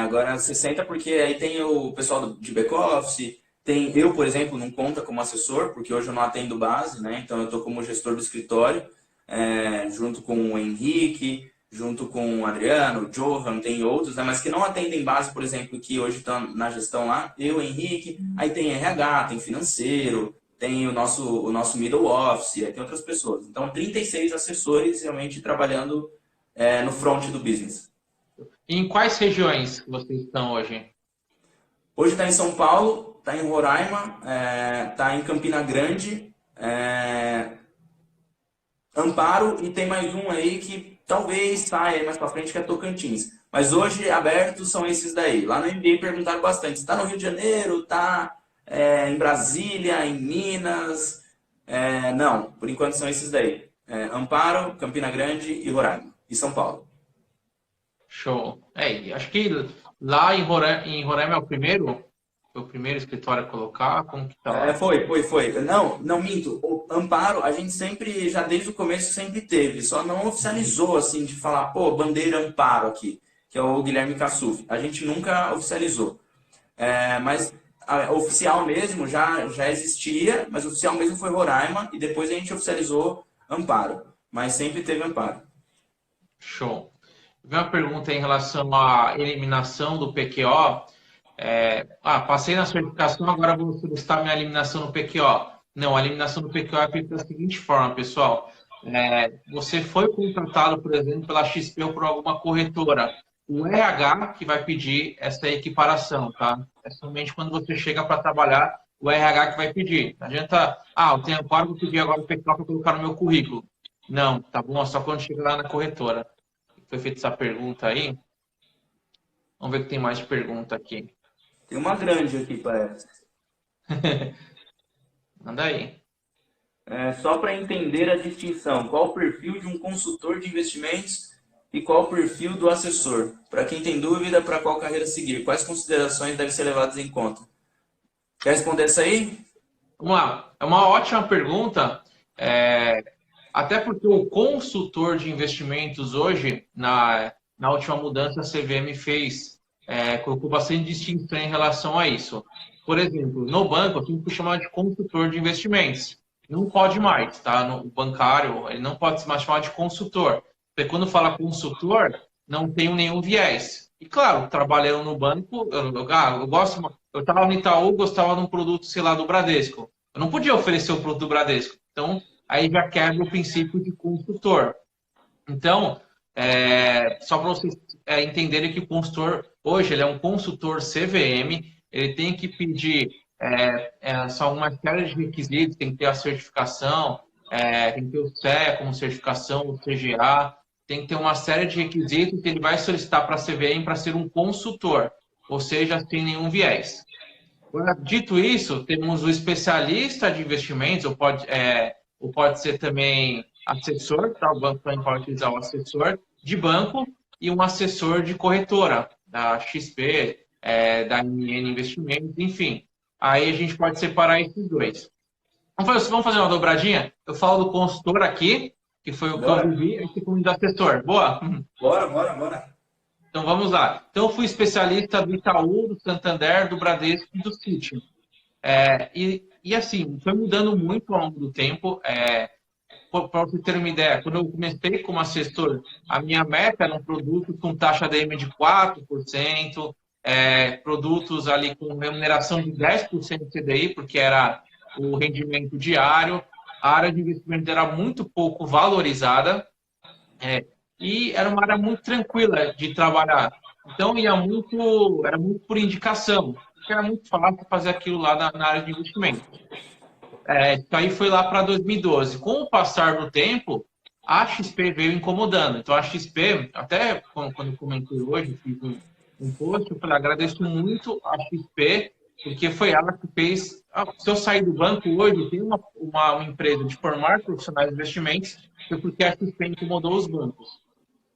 Agora 60 porque aí tem o pessoal de back-office, eu, por exemplo, não conta como assessor, porque hoje eu não atendo base, né? Então eu estou como gestor do escritório, junto com o Henrique, junto com o Adriano, o Johan, tem outros, né? Mas que não atendem base, por exemplo, que hoje estão na gestão lá, eu, Henrique, aí tem RH, tem financeiro, tem o nosso middle office, aí tem outras pessoas. Então 36 assessores realmente trabalhando no front do business. E em quais regiões que vocês estão hoje? Hoje está em São Paulo, está em Roraima, está em Campina Grande, Amparo e tem mais um aí que talvez saia mais para frente, que é Tocantins. Mas hoje abertos são esses daí. Lá no MBA perguntaram bastante. Está no Rio de Janeiro? Está em Brasília? Em Minas? Não, por enquanto são esses daí. Amparo, Campina Grande e Roraima. E São Paulo. Show. Acho que lá em Roraima é foi o primeiro escritório a colocar. Como que tá lá? Foi. Não, minto. O Amparo, a gente sempre, já desde o começo, sempre teve. Só não oficializou, assim, de falar, pô, bandeira Amparo aqui, que é o Guilherme Cassuf. A gente nunca oficializou. Mas oficial mesmo já existia, mas oficial mesmo foi Roraima, e depois a gente oficializou Amparo. Mas sempre teve Amparo. Show. Vem uma pergunta em relação à eliminação do PQO. Passei na certificação, agora vou solicitar minha eliminação no PQO. Não, a eliminação do PQO é feita da seguinte forma, pessoal. Você foi contratado, por exemplo, pela XP ou por alguma corretora. O RH que vai pedir essa equiparação, tá? É somente quando você chega para trabalhar, o RH que vai pedir. Não adianta, eu tenho Amparo, vou pedir agora o PQO para colocar no meu currículo. Não, tá bom? É só quando chega lá na corretora. Foi feita essa pergunta aí. Vamos ver o que tem mais de pergunta aqui. Tem uma grande aqui, parece. Manda aí. Só para entender a distinção, qual o perfil de um consultor de investimentos e qual o perfil do assessor? Para quem tem dúvida, para qual carreira seguir? Quais considerações devem ser levadas em conta? Quer responder essa aí? Vamos lá. É uma ótima pergunta. Até porque o consultor de investimentos hoje, na última mudança, a CVM colocou bastante distinção em relação a isso. Por exemplo, no banco, eu tenho que chamar de consultor de investimentos. Não pode mais, tá? No bancário, ele não pode mais chamar de consultor. Porque quando fala consultor, não tem nenhum viés. E claro, trabalhando no banco, eu estava no Itaú, gostava de um produto, sei lá, do Bradesco. Eu não podia oferecer o produto do Bradesco. Então, aí já quebra o princípio de consultor. Então, só para vocês entenderem que o consultor, hoje, ele é um consultor CVM, ele tem que pedir só uma série de requisitos, tem que ter a certificação, tem que ter o CEA como certificação, o CGA, tem que ter uma série de requisitos que ele vai solicitar para a CVM para ser um consultor, ou seja, sem nenhum viés. Dito isso, temos o especialista de investimentos, ou pode ser também assessor, tá? O banco também pode utilizar o assessor de banco e um assessor de corretora, da XP, da MN Investimentos, enfim. Aí a gente pode separar esses dois. Vamos fazer uma dobradinha? Eu falo do consultor aqui, que foi o que eu vivi, aqui como do assessor. Boa? Bora. Então vamos lá. Então eu fui especialista do Itaú, do Santander, do Bradesco e do Citi. E assim, foi mudando muito ao longo do tempo. Para você ter uma ideia, quando eu comecei como assessor, a minha meta era um produto com taxa DM de 4%, produtos ali com remuneração de 10% de CDI, porque era o rendimento diário. A área de investimento era muito pouco valorizada e era uma área muito tranquila de trabalhar. Então, era muito por indicação, porque era muito fácil fazer aquilo lá na área de investimento. Isso aí foi lá para 2012. Com o passar do tempo, a XP veio incomodando. Então, a XP, até quando eu comentei hoje, fiz um post, eu falei, agradeço muito a XP, porque foi ela que fez... Se eu sair do banco hoje, tem uma empresa de formar profissionais de investimentos, foi porque a XP incomodou os bancos.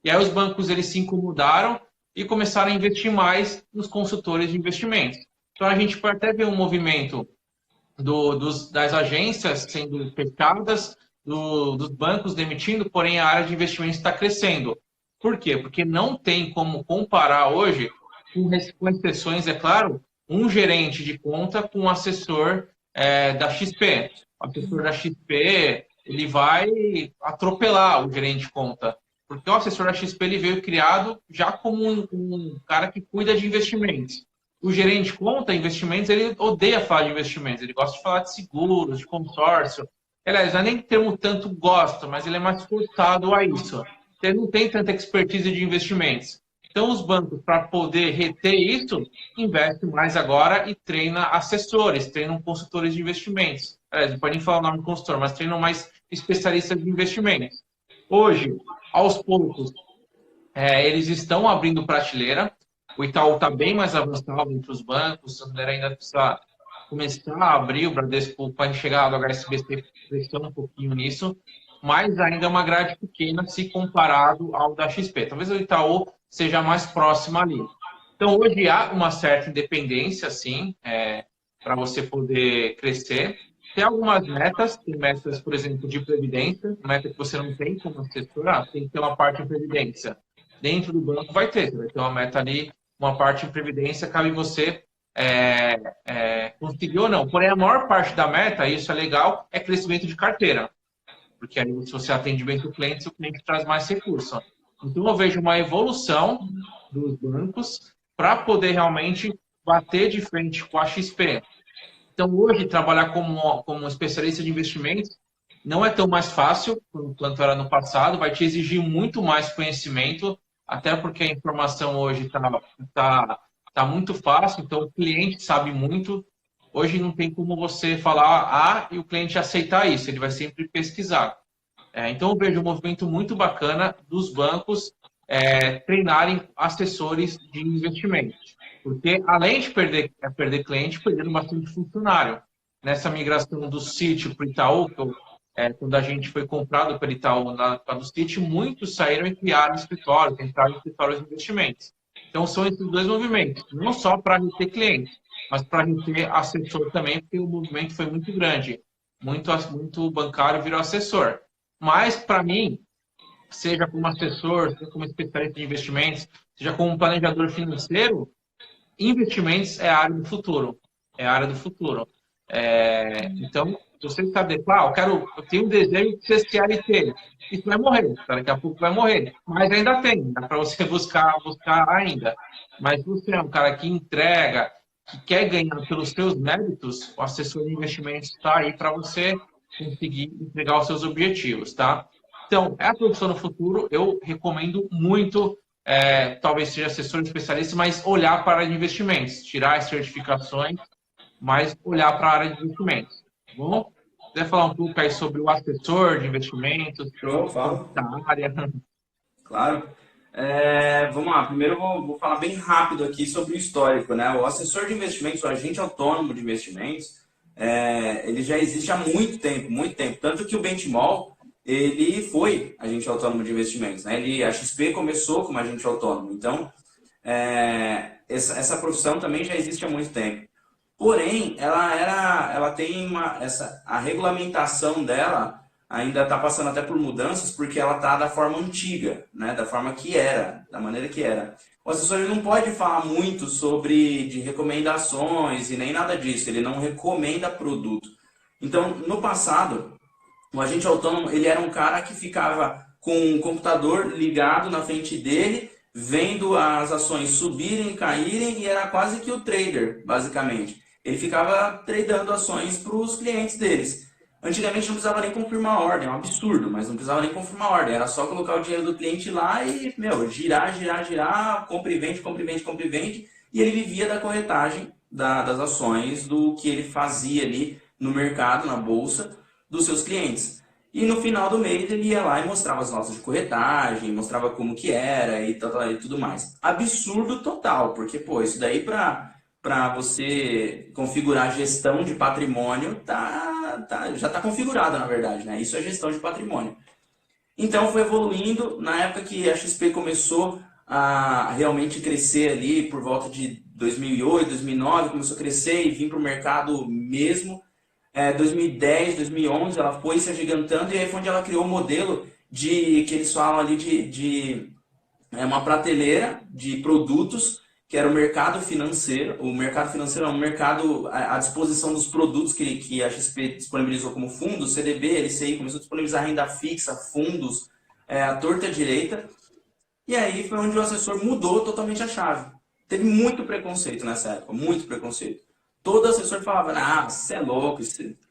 E aí os bancos eles se incomodaram e começaram a investir mais nos consultores de investimentos. Então, a gente pode até ver um movimento das agências sendo fechadas, dos bancos demitindo, porém a área de investimentos está crescendo. Por quê? Porque não tem como comparar hoje, com exceções, é claro, um gerente de conta com um assessor da XP. O assessor da XP ele vai atropelar o gerente de conta, porque o assessor da XP ele veio criado já como um cara que cuida de investimentos. O gerente de conta, investimentos, ele odeia falar de investimentos, ele gosta de falar de seguros, de consórcio. Aliás, não é nem termo tanto gosta, mas ele é mais forçado a isso. Ele não tem tanta expertise de investimentos. Então, os bancos, para poder reter isso, investem mais agora e treina assessores, treinam consultores de investimentos. Não pode nem falar o nome do consultor, mas treinam mais especialistas de investimentos. Hoje, aos poucos, eles estão abrindo prateleira. O Itaú está bem mais avançado entre os bancos, o Santander ainda precisa começar a abrir, o Bradesco, para chegar do HSBC, pressiona um pouquinho nisso, mas ainda é uma grade pequena se comparado ao da XP. Talvez o Itaú seja mais próximo ali. Então, hoje há uma certa independência, sim, para você poder crescer. Tem algumas metas, tem metas, por exemplo, de previdência, meta que você não tem como assessor, tem que ter uma parte de previdência. Dentro do banco vai ter uma meta ali, uma parte de previdência, cabe você conseguir ou não. Porém, a maior parte da meta, isso é legal, é crescimento de carteira. Porque aí, se você atende bem o cliente traz mais recurso. Então, eu vejo uma evolução dos bancos para poder realmente bater de frente com a XP. Então, hoje, trabalhar como especialista de investimentos não é tão mais fácil quanto era no passado, vai te exigir muito mais conhecimento, até porque a informação hoje tá muito fácil, então o cliente sabe muito. Hoje não tem como você falar e o cliente aceitar isso, ele vai sempre pesquisar. Então, eu vejo um movimento muito bacana dos bancos treinarem assessores de investimentos. Porque, além de perder cliente, perderam bastante funcionário. Nessa migração do Citi para o Itaú, quando a gente foi comprado pelo Itaú do Citi, muitos saíram e criaram escritórios, entraram em escritórios de investimentos. Então, são esses dois movimentos, não só para reter cliente, mas para reter assessor também, porque o movimento foi muito grande. Muito bancário virou assessor. Mas, para mim, seja como assessor, seja como especialista de investimentos, seja como planejador financeiro, investimentos é a área do futuro. É a área do futuro. Então, se você está eu tenho um desejo de ser CLT. Isso vai morrer, daqui a pouco vai morrer. Mas ainda tem, dá para você buscar ainda. Mas se você é um cara que entrega, que quer ganhar pelos seus méritos, o assessor de investimentos está aí para você conseguir entregar os seus objetivos, tá? Então, é a profissão no futuro, eu recomendo muito, talvez seja assessor especialista, mas olhar para investimentos, tirar as certificações, mas olhar para a área de investimentos, tá bom? Quiser falar um pouco aí sobre o assessor de investimentos, da área. Claro. Vamos lá, primeiro eu vou falar bem rápido aqui sobre o histórico, né? O assessor de investimentos, o agente autônomo de investimentos, ele já existe há muito tempo. Tanto que o Benchimol, ele foi agente autônomo de investimentos, né? A XP começou como agente autônomo. Então, essa profissão também já existe há muito tempo. Porém, ela tem a regulamentação dela ainda está passando até por mudanças, porque ela está da forma antiga, né? Da forma que era, da maneira que era. O assessor ele não pode falar muito de recomendações e nem nada disso, ele não recomenda produto. Então, no passado, o agente autônomo ele era um cara que ficava com um computador ligado na frente dele, vendo as ações subirem e caírem, e era quase que o trader, basicamente. Ele ficava tradando ações para os clientes deles. Antigamente não precisava nem confirmar a ordem, é um absurdo, mas não precisava nem confirmar a ordem. Era só colocar o dinheiro do cliente lá e, girar, compra e vende, e ele vivia da corretagem das ações, do que ele fazia ali no mercado, na bolsa, dos seus clientes. E no final do mês ele ia lá e mostrava as notas de corretagem, mostrava como que era e tudo mais. Absurdo total, porque, isso daí para você configurar a gestão de patrimônio, já está configurado, na verdade, né? Isso é gestão de patrimônio. Então, foi evoluindo. Na época que a XP começou a realmente crescer ali, por volta de 2008, 2009, começou a crescer e vir para o mercado mesmo. 2010, 2011, ela foi se agigantando, e aí foi onde ela criou um modelo que eles falam ali de uma prateleira de produtos, que era o mercado financeiro. O mercado financeiro é um mercado à disposição dos produtos que a XP disponibilizou como fundos, CDB, LCI, começou a disponibilizar renda fixa, fundos, à torta direita. E aí foi onde o assessor mudou totalmente a chave. Teve muito preconceito nessa época, muito preconceito. Todo assessor falava, você é louco,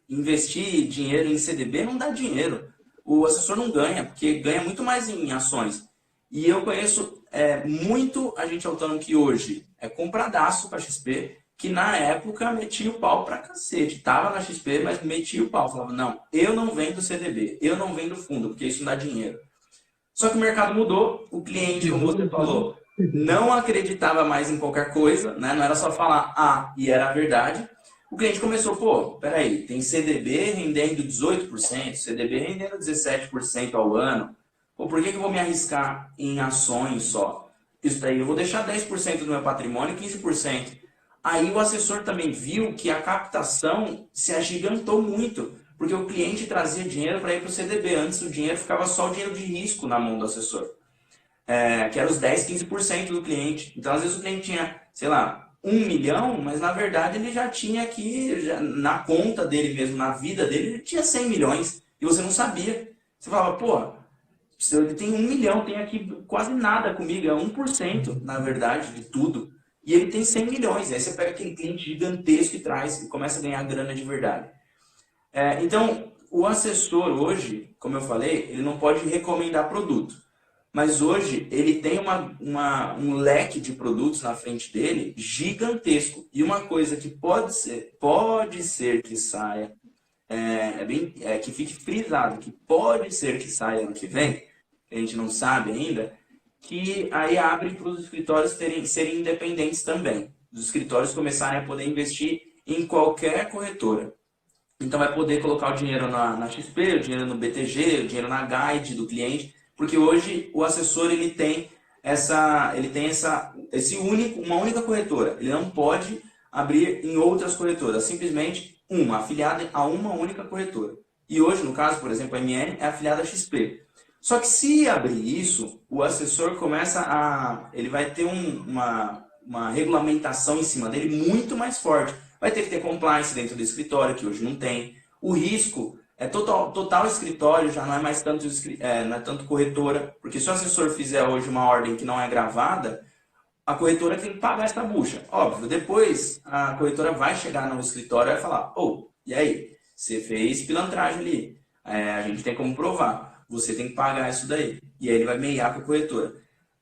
investir dinheiro em CDB não dá dinheiro. O assessor não ganha, porque ganha muito mais em ações. E eu conheço muito agente autônomo que hoje é compradaço para XP, que na época metia o pau pra cacete. Tava na XP, mas metia o pau. Falava, não, eu não vendo CDB, eu não vendo fundo, porque isso não dá dinheiro. Só que o mercado mudou, o cliente, como você falou, não acreditava mais em qualquer coisa, né? Não era só falar e era a verdade. O cliente começou, pô, peraí, tem CDB rendendo 18%, CDB rendendo 17% ao ano. Pô, por que eu vou me arriscar em ações só? Isso daí eu vou deixar 10% do meu patrimônio e 15%. Aí o assessor também viu que a captação se agigantou muito, porque o cliente trazia dinheiro para ir para o CDB. Antes o dinheiro ficava só o dinheiro de risco na mão do assessor, que era os 10, 15% do cliente. Então, às vezes o cliente tinha, sei lá, 1 milhão, mas na verdade ele já tinha aqui, na conta dele mesmo, na vida dele, ele tinha 100 milhões e você não sabia. Você falava, pô, ele tem 1 milhão, tem aqui quase nada comigo, é 1%, na verdade, de tudo. E ele tem 100 milhões, aí você pega aquele cliente gigantesco e traz e começa a ganhar grana de verdade. Então, o assessor hoje, como eu falei, ele não pode recomendar produto. Mas hoje ele tem um leque de produtos na frente dele gigantesco. E uma coisa que pode ser que saia, que fique frisado, que pode ser que saia ano que vem, que a gente não sabe ainda, que aí abre para os escritórios serem independentes também. Os escritórios começarem a poder investir em qualquer corretora. Então vai poder colocar o dinheiro na XP, o dinheiro no BTG, o dinheiro na Guide do cliente, porque hoje o assessor ele tem uma única corretora. Ele não pode abrir em outras corretoras, simplesmente afiliada a uma única corretora. E hoje, no caso, por exemplo, a MN é afiliada a XP. Só que se abrir isso, o assessor ele vai ter uma regulamentação em cima dele muito mais forte. Vai ter que ter compliance dentro do escritório, que hoje não tem. O risco é total escritório, já não é mais não é tanto corretora. Porque se o assessor fizer hoje uma ordem que não é gravada, a corretora tem que pagar essa bucha. Óbvio, depois a corretora vai chegar no escritório e vai falar, e aí? Você fez pilantragem ali. A gente tem como provar. Você tem que pagar isso daí. E aí ele vai meiar com a corretora.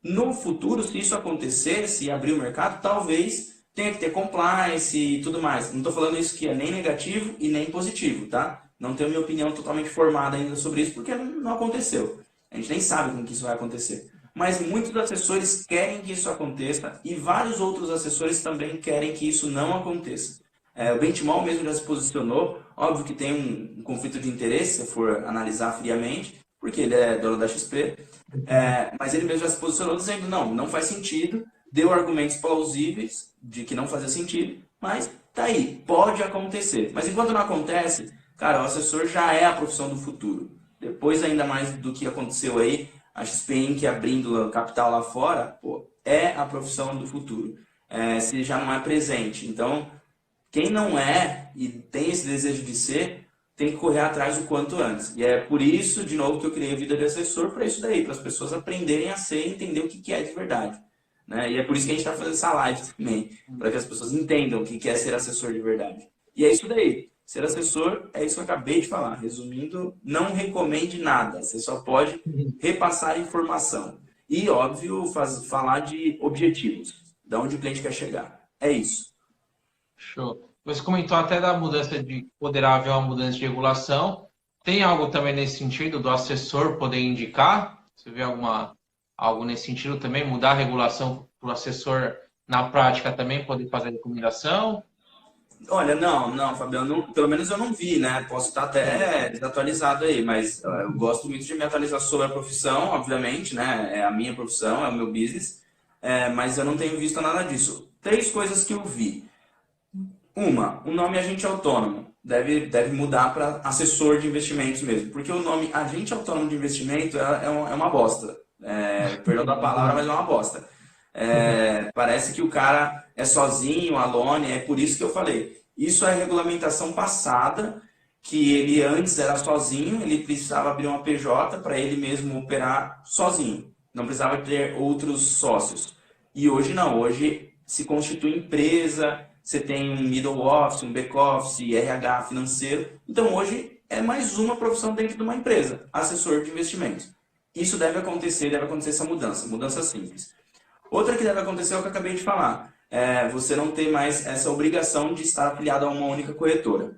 No futuro, se isso acontecer, se abrir o mercado, talvez tenha que ter compliance e tudo mais. Não estou falando isso que é nem negativo e nem positivo, tá? Não tenho minha opinião totalmente formada ainda sobre isso, porque não aconteceu. A gente nem sabe como que isso vai acontecer. Mas muitos assessores querem que isso aconteça e vários outros assessores também querem que isso não aconteça. O Benchimol mesmo já se posicionou, óbvio que tem um conflito de interesse, se for analisar friamente, porque ele é dono da XP, mas ele mesmo já se posicionou dizendo, não faz sentido, deu argumentos plausíveis de que não fazia sentido, mas tá aí, pode acontecer. Mas enquanto não acontece, cara, o assessor já é a profissão do futuro. Depois, ainda mais do que aconteceu aí, a XP Inc. abrindo capital lá fora, é a profissão do futuro, se já não é presente. Então, quem não é e tem esse desejo de ser, tem que correr atrás o quanto antes. E é por isso, de novo, que eu criei a Vida de Assessor, para isso daí, para as pessoas aprenderem a ser e entender o que é de verdade. Né? E é por isso que a gente está fazendo essa live também, para que as pessoas entendam o que é ser assessor de verdade. E é isso daí. Ser assessor é isso que eu acabei de falar. Resumindo, não recomende nada. Você só pode repassar informação. E, óbvio, falar de objetivos. De onde o cliente quer chegar. É isso. Show. Você comentou até da mudança de poderá haver uma mudança de regulação. Tem algo também nesse sentido do assessor poder indicar? Você vê algo nesse sentido também? Mudar a regulação para o assessor, na prática, também poder fazer a recomendação? Olha, não, Fabiano, pelo menos eu não vi, né? Posso estar até desatualizado aí, mas eu gosto muito de me atualizar sobre a profissão, obviamente, né? É a minha profissão, é o meu business, mas eu não tenho visto nada disso. 3 coisas que eu vi. O nome agente autônomo deve mudar para assessor de investimentos mesmo, porque o nome agente autônomo de investimento é uma bosta. Perdão da palavra, mas é uma bosta. Parece que o cara é sozinho, alone, é por isso que eu falei. Isso é regulamentação passada, que ele antes era sozinho, ele precisava abrir uma PJ para ele mesmo operar sozinho. Não precisava ter outros sócios. E hoje não, hoje se constitui empresa, você tem um middle office, um back office, RH financeiro. Então hoje é mais uma profissão dentro de uma empresa, assessor de investimentos. Isso deve acontecer essa mudança simples. Outra que deve acontecer é o que eu acabei de falar. Você não ter mais essa obrigação de estar afiliado a uma única corretora.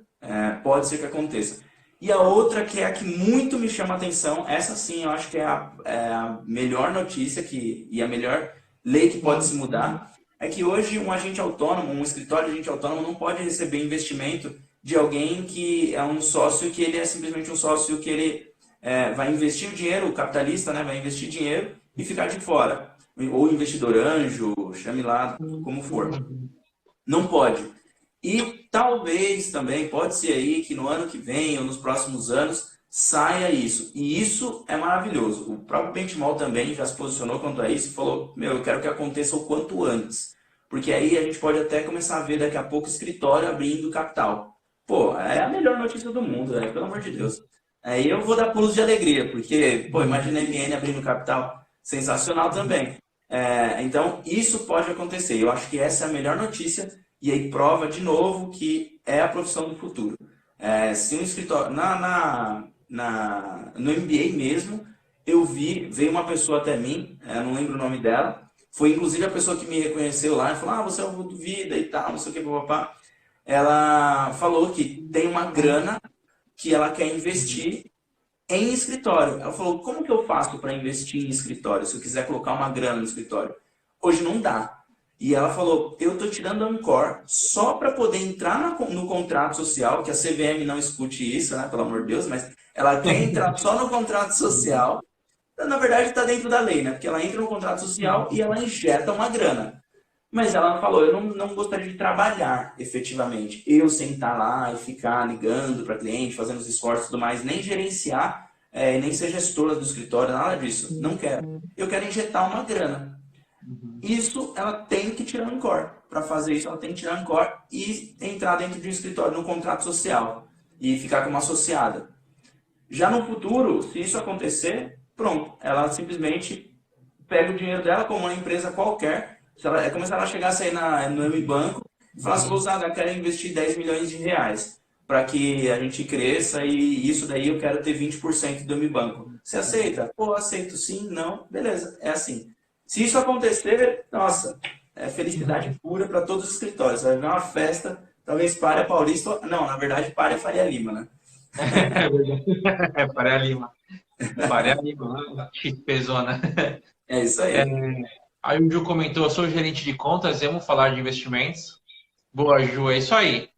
Pode ser que aconteça. E a outra, que é a que muito me chama a atenção, essa sim eu acho que é a melhor notícia e a melhor lei que pode se mudar, é que hoje um agente autônomo, um escritório de agente autônomo não pode receber investimento de alguém que é um sócio, que ele é simplesmente um sócio que ele vai investir o dinheiro, o capitalista, né, vai investir dinheiro e ficar de fora. Ou investidor anjo, chame lá como for. Não pode. E talvez também, pode ser aí que no ano que vem ou nos próximos anos saia isso. E isso é maravilhoso. O próprio Benchimol também já se posicionou quanto a isso e falou, eu quero que aconteça o quanto antes. Porque aí a gente pode até começar a ver daqui a pouco escritório abrindo capital. Pô, é a melhor notícia do mundo, pelo amor de Deus. Aí eu vou dar pulos de alegria, porque, imagina a MN abrindo capital. Sensacional também. Então, isso pode acontecer. Eu acho que essa é a melhor notícia. E aí prova de novo que é a profissão do futuro. Se um escritório... no MBA mesmo, veio uma pessoa até mim, não lembro o nome dela, foi inclusive a pessoa que me reconheceu lá e falou, você é o do Vida e tal, não sei o que, papapá. Ela falou que tem uma grana que ela quer investir em escritório. Ela falou, como que eu faço para investir em escritório, se eu quiser colocar uma grana no escritório? Hoje não dá. E ela falou, eu estou tirando a Ancor só para poder entrar no contrato social, que a CVM não escute isso, né, pelo amor de Deus, mas ela quer entrar só no contrato social. Na verdade, está dentro da lei, né? Porque ela entra no contrato social e ela injeta uma grana. Mas ela falou, eu não gostaria de trabalhar efetivamente. Eu sentar lá e ficar ligando para cliente, fazendo os esforços e tudo mais, nem gerenciar, nem ser gestora do escritório, nada disso. Não quero. Eu quero injetar uma grana. Isso ela tem que tirar a Ancor. Para fazer isso, ela tem que tirar a Ancor e entrar dentro de um escritório no contrato social e ficar como associada. Já no futuro, se isso acontecer, pronto, ela simplesmente pega o dinheiro dela como uma empresa qualquer. É como se ela chegasse aí no M-Banco e falasse, moçada, eu quero investir 10 milhões de reais para que a gente cresça e isso daí eu quero ter 20% do M-Banco. Você aceita? Pô, aceito sim, não, beleza, é assim. Se isso acontecer, nossa, é felicidade pura para todos os escritórios. Vai haver uma festa, talvez pare a Paulista, não, na verdade pare a Faria Lima, né? É verdade. Faria Lima. Faria Lima, XP Zona. É isso aí. Aí o Ju comentou, eu sou gerente de contas, vamos falar de investimentos. Boa, Ju, é isso aí.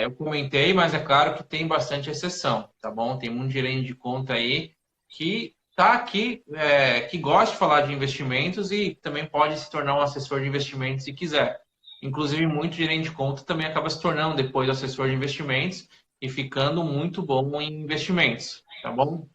Eu comentei, mas é claro que tem bastante exceção, tá bom? Tem muito gerente de conta aí que está aqui, que gosta de falar de investimentos e também pode se tornar um assessor de investimentos se quiser. Inclusive, muito gerente de conta também acaba se tornando depois assessor de investimentos e ficando muito bom em investimentos, tá bom?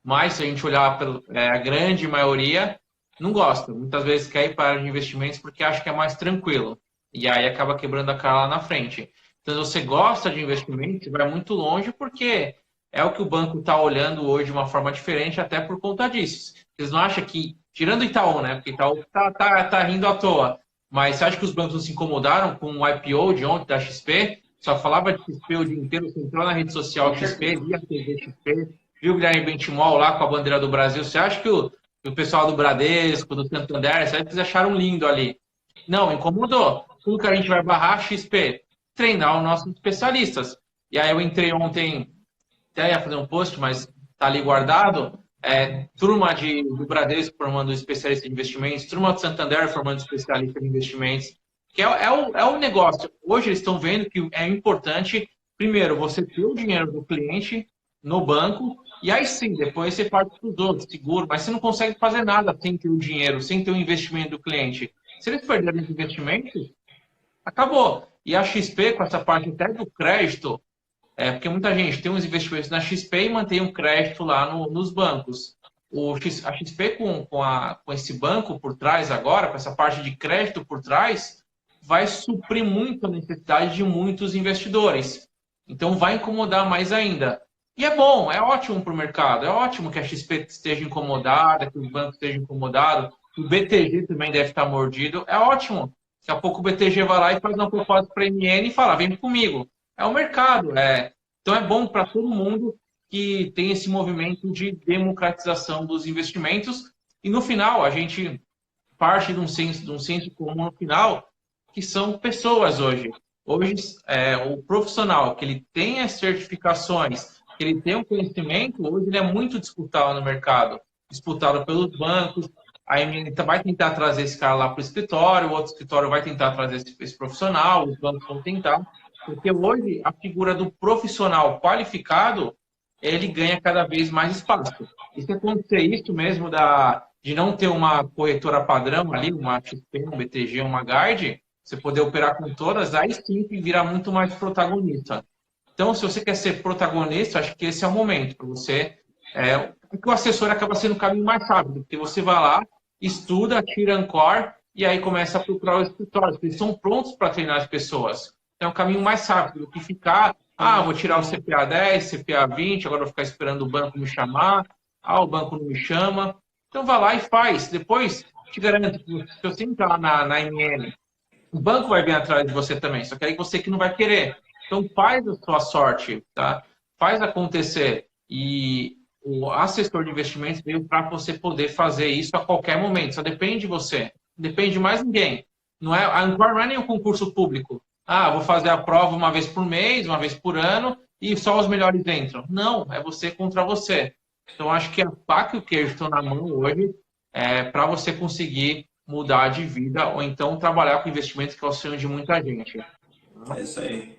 Mas se a gente olhar a grande maioria, não gosta. Muitas vezes quer ir para a área de investimentos porque acha que é mais tranquilo. E aí acaba quebrando a cara lá na frente. Então, se você gosta de investimento, vai muito longe porque é o que o banco está olhando hoje de uma forma diferente, até por conta disso. Vocês não acham que, tirando o Itaú, né? Porque o Itaú tá rindo à toa. Mas você acha que os bancos não se incomodaram com o IPO de ontem da XP? Só falava de XP o dia inteiro, você entrou na rede social XP, via TV XP, viu o Guilherme Benchimol lá com a bandeira do Brasil. Você acha que o pessoal do Bradesco, do Santander, eles acharam lindo ali? Não, incomodou. Tudo que a gente vai barrar XP, treinar os nossos especialistas. E aí eu entrei ontem, até ia fazer um post, mas tá ali guardado. Turma do Bradesco formando especialista em investimentos, turma do Santander formando especialista em investimentos. Que é o negócio. Hoje eles estão vendo que é importante, primeiro, você ter o dinheiro do cliente no banco, e aí sim, depois você parte para os outros, seguro, mas você não consegue fazer nada sem ter o dinheiro, sem ter o investimento do cliente. Se eles perderem os investimentos, acabou. E a XP, com essa parte até do crédito, porque muita gente tem uns investimentos na XP e mantém um crédito lá nos bancos. A XP com esse banco por trás agora, com essa parte de crédito por trás, vai suprir muito a necessidade de muitos investidores. Então vai incomodar mais ainda. E é bom, é ótimo para o mercado, é ótimo que a XP esteja incomodada, que os bancos estejam incomodados, que o BTG também deve estar mordido, é ótimo. Daqui a pouco o BTG vai lá e faz uma proposta para a MN e fala, vem comigo. É o mercado, Então é bom para todo mundo que tem esse movimento de democratização dos investimentos. E no final, a gente parte de um senso comum no final, que são pessoas hoje. Hoje, o profissional, que ele tem as certificações, que ele tem o conhecimento, hoje ele é muito disputado no mercado, disputado pelos bancos. A MN vai tentar trazer esse cara lá para o escritório, o outro escritório vai tentar trazer esse profissional, os bancos vão tentar, porque hoje a figura do profissional qualificado, ele ganha cada vez mais espaço. E se acontecer isso mesmo de não ter uma corretora padrão ali, uma XP, um BTG, uma Guard, você poder operar com todas, aí sim vira muito mais protagonista. Então, se você quer ser protagonista, acho que esse é o momento para você. Porque o assessor acaba sendo o caminho mais rápido, porque você vai lá, estuda, tira Ancor e aí começa a procurar os escritórios, porque eles são prontos para treinar as pessoas. É um caminho mais rápido do que ficar, vou tirar o CPA 10, CPA 20, agora vou ficar esperando o banco me chamar, o banco não me chama. Então, vai lá e faz. Depois, te garanto que se você entrar na MN, o banco vai vir atrás de você também, só que aí você que não vai querer. Então, faz a sua sorte, tá? Faz acontecer. E o assessor de investimentos veio para você poder fazer isso a qualquer momento. Só depende de você. Não depende de mais ninguém. A Ancor não é nenhum concurso público. Vou fazer a prova uma vez por mês, uma vez por ano, e só os melhores entram. Não, é você contra você. Então, acho que a faca e o queijo estão na mão hoje para você conseguir mudar de vida ou então trabalhar com investimentos que é o sonho de muita gente. É isso aí.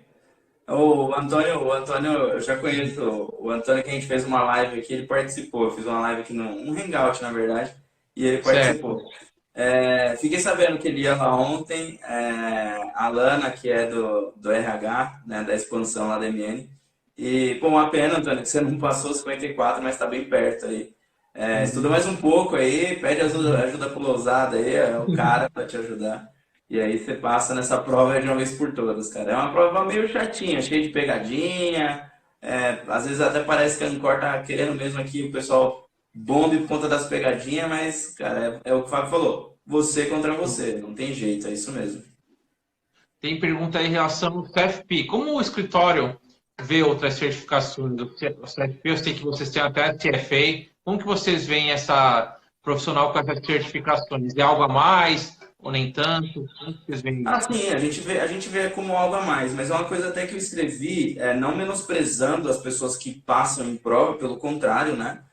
O Antônio, eu já conheço o Antônio, que a gente fez uma live aqui, ele participou. Eu fiz uma live aqui, um hangout, na verdade, e ele participou. Fiquei sabendo que ele ia lá ontem, a Lana, que é do RH, né, da expansão lá da MN. E, pô, uma pena, Antônio, que você não passou 54, mas está bem perto aí. Estuda mais um pouco aí, pede ajuda pro Lousada aí, é o cara para te ajudar. E aí você passa nessa prova de uma vez por todas, cara. É uma prova meio chatinha, cheia de pegadinha. Às vezes até parece que a Ancor tá querendo mesmo aqui o pessoal bombe por conta das pegadinhas, mas, cara, é o que o Fábio falou. Você contra você, não tem jeito, é isso mesmo. Tem pergunta aí em relação ao CFP. Como o escritório vê outras certificações do CFP? Eu sei que vocês têm até a CFA. Como que vocês veem essa profissional com essas certificações? É algo a mais ou nem tanto? Como que vocês veem isso? Sim, a gente vê como algo a mais, mas é uma coisa até que eu escrevi, não menosprezando as pessoas que passam em prova, pelo contrário, né?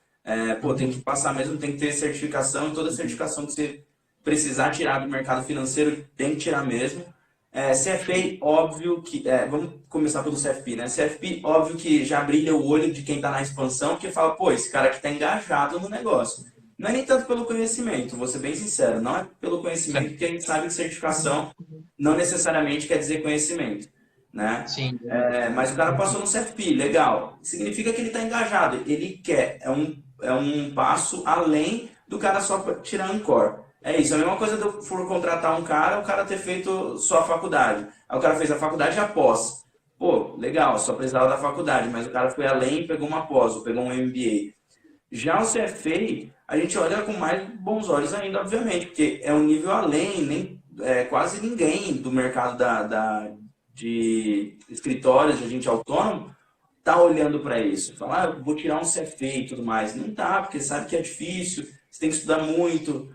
Tem que passar mesmo, tem que ter certificação, e toda certificação que você precisar tirar do mercado financeiro, tem que tirar mesmo. CFP, óbvio que... vamos começar pelo CFP, né? CFP, óbvio que já brilha o olho de quem está na expansão, porque fala, pô, esse cara aqui está engajado no negócio. Não é nem tanto pelo conhecimento, vou ser bem sincero, não é pelo conhecimento, porque a gente sabe que certificação não necessariamente quer dizer conhecimento, né? Sim. Mas o cara passou no CFP, legal. Significa que ele está engajado, ele quer, é um passo além do cara só tirar Ancor. É isso, a mesma coisa de eu for contratar um cara, o cara ter feito só a faculdade. Aí o cara fez a faculdade a pós. Pô, legal, só precisava da faculdade, mas o cara foi além e pegou uma pós, ou pegou um MBA. Já o CFA, a gente olha com mais bons olhos ainda, obviamente, porque é um nível além, quase ninguém do mercado de escritórios, de agente autônomo, tá olhando para isso. Fala, vou tirar um CFA e tudo mais. Não tá, porque sabe que é difícil, você tem que estudar muito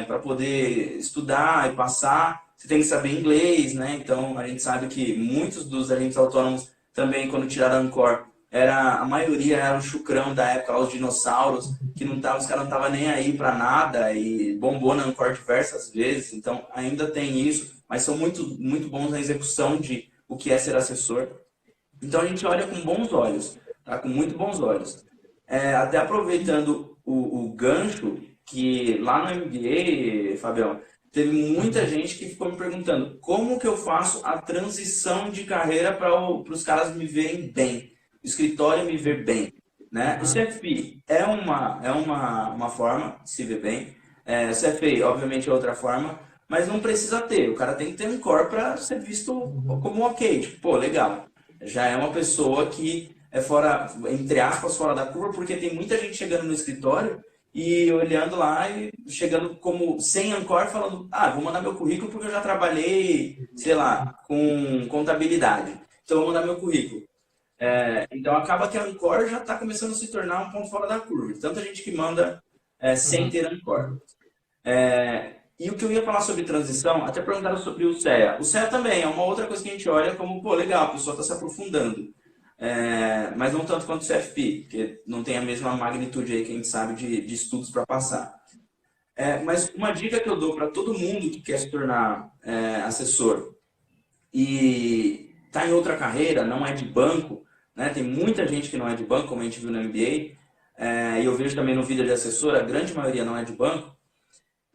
para poder estudar e passar, você tem que saber inglês, né? Então, a gente sabe que muitos dos agentes autônomos também, quando tiraram a Ancor, a maioria era o chucrão da época, os dinossauros, que os caras não estavam nem aí para nada e bombou na Ancor diversas vezes. Então, ainda tem isso, mas são muito, muito bons na execução de o que é ser assessor. Então, a gente olha com bons olhos, tá? Com muito bons olhos. Até aproveitando o gancho, que lá no MBA, Fabião, teve muita gente que ficou me perguntando como que eu faço a transição de carreira para os caras me verem bem, o escritório me ver bem, né? O CFP é uma forma de se ver bem, o CFA, obviamente, é outra forma, mas não precisa ter. O cara tem que ter um core para ser visto como ok, tipo, pô, legal. Já é uma pessoa que é fora, entre aspas, fora da curva, porque tem muita gente chegando no escritório e olhando lá e chegando como sem Ancor, falando, vou mandar meu currículo porque eu já trabalhei, sei lá, com contabilidade. Então, vou mandar meu currículo. Então acaba que a Ancor já está começando a se tornar um ponto fora da curva. Tanta gente que manda sem ter Ancor. E o que eu ia falar sobre transição, até perguntaram sobre o CEA. O CEA também é uma outra coisa que a gente olha como, pô, legal, a pessoa está se aprofundando. Mas não tanto quanto o CFP, porque não tem a mesma magnitude aí que a gente sabe de estudos para passar. Mas uma dica que eu dou para todo mundo que quer se tornar assessor e está em outra carreira, não é de banco, né? Tem muita gente que não é de banco, como a gente viu no MBA, e eu vejo também no Vida de Assessor, a grande maioria não é de banco,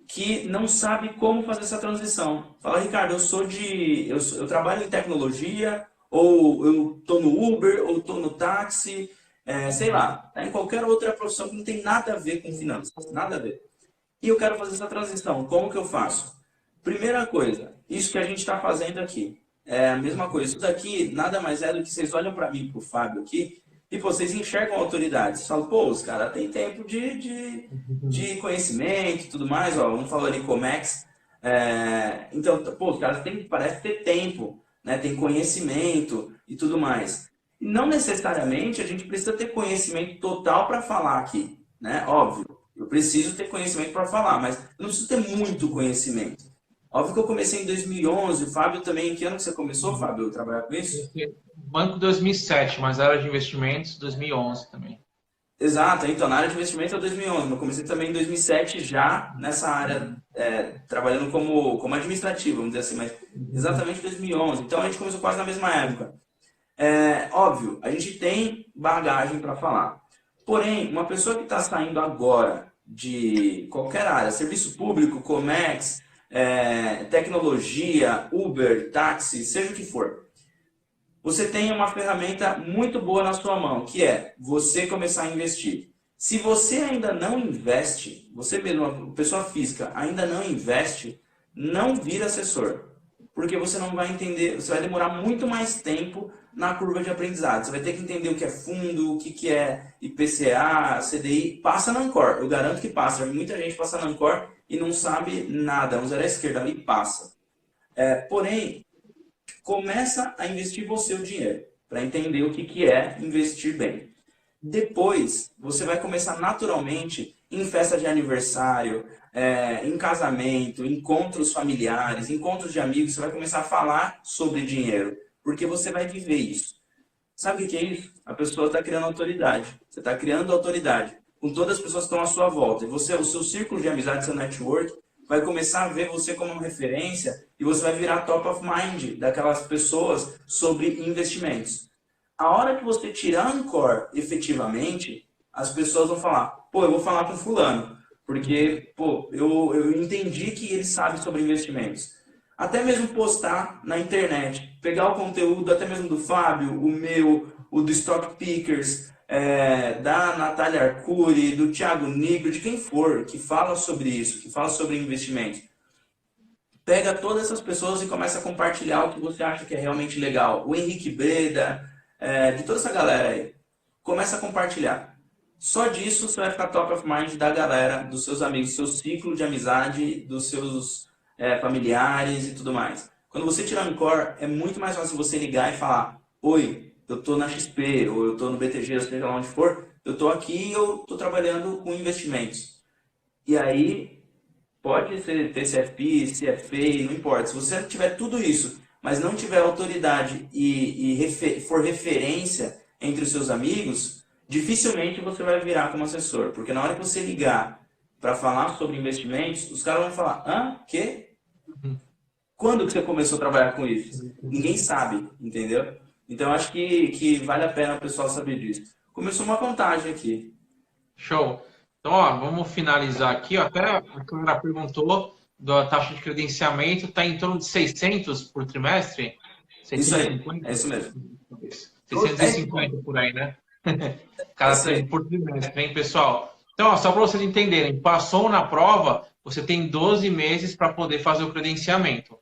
que não sabe como fazer essa transição. Fala, Ricardo, eu trabalho em tecnologia, ou eu estou no Uber, ou estou no táxi, sei lá, tá em qualquer outra profissão que não tem nada a ver com finanças, nada a ver. E eu quero fazer essa transição. Como que eu faço? Primeira coisa, isso que a gente está fazendo aqui. É a mesma coisa. Isso daqui nada mais é do que vocês olham para mim, para o Fábio aqui, e vocês enxergam a autoridade. Vocês falam, pô, os caras têm tempo de conhecimento e tudo mais. Ó, um falou ali Comex. Então, pô, os caras parece ter tempo, né? Tem conhecimento e tudo mais. Não necessariamente a gente precisa ter conhecimento total para falar aqui, né? Óbvio. Eu preciso ter conhecimento para falar, mas eu não preciso ter muito conhecimento. Óbvio que eu comecei em 2011, o Fábio também, em que ano que você começou, Fábio, a trabalhar com isso? Banco 2007, mas área de investimentos 2011 também. Exato, então na área de investimento é 2011, mas eu comecei também em 2007 já nessa área, trabalhando como administrativo, vamos dizer assim, mas exatamente 2011. Então a gente começou quase na mesma época. Óbvio, a gente tem bagagem para falar. Porém, uma pessoa que está saindo agora de qualquer área, serviço público, Comex, tecnologia, Uber, táxi, seja o que for, você tem uma ferramenta muito boa na sua mão, que é você começar a investir. Se você ainda não investe, você mesmo, uma pessoa física, ainda não investe, não vira assessor. Porque você não vai entender, você vai demorar muito mais tempo na curva de aprendizado. Você vai ter que entender o que é fundo, o que é IPCA, CDI. Passa na Ancor, eu garanto que passa. Muita gente passa na Ancor e não sabe nada, um zero à esquerda ali passa. Porém, começa a investir você o dinheiro, para entender o que é investir bem. Depois, você vai começar naturalmente em festa de aniversário, em casamento, encontros familiares, encontros de amigos, você vai começar a falar sobre dinheiro, porque você vai viver isso. Sabe o que é isso? A pessoa está criando autoridade. Você está criando autoridade com todas as pessoas que estão à sua volta. E você, o seu círculo de amizade, seu network, vai começar a ver você como uma referência e você vai virar top of mind daquelas pessoas sobre investimentos. A hora que você tirar a Ancor efetivamente, as pessoas vão falar, pô, eu vou falar com fulano, porque, pô, eu entendi que ele sabe sobre investimentos. Até mesmo postar na internet, pegar o conteúdo até mesmo do Fábio, o meu, o do Stock Pickers, da Natália Arcuri, do Thiago Nigro, de quem for, que fala sobre isso, que fala sobre investimentos. Pega todas essas pessoas e começa a compartilhar o que você acha que é realmente legal. O Henrique Breda, de toda essa galera aí. Começa a compartilhar. Só disso você vai ficar top of mind da galera, dos seus amigos, do seu ciclo de amizade, dos seus familiares e tudo mais. Quando você tirar o Ancor, é muito mais fácil você ligar e falar, oi, eu tô na XP, ou eu tô no BTG, seja lá onde for, eu tô aqui e eu tô trabalhando com investimentos. E aí, pode ser TCFP, CFA, não importa. Se você tiver tudo isso, mas não tiver autoridade e for referência entre os seus amigos, dificilmente você vai virar como assessor. Porque na hora que você ligar para falar sobre investimentos, os caras vão falar, hã? Quê? Quando que você começou a trabalhar com isso? Ninguém sabe, entendeu? Então, acho que vale a pena o pessoal saber disso. Começou uma contagem aqui. Show. Então, ó, vamos finalizar aqui. Ó, até a câmera perguntou da taxa de credenciamento, está em torno de 600 por trimestre? 650? Isso aí, é isso mesmo. 650 por aí, né? Cada por trimestre, hein, pessoal? Então, ó, só para vocês entenderem, passou na prova, você tem 12 meses para poder fazer o credenciamento.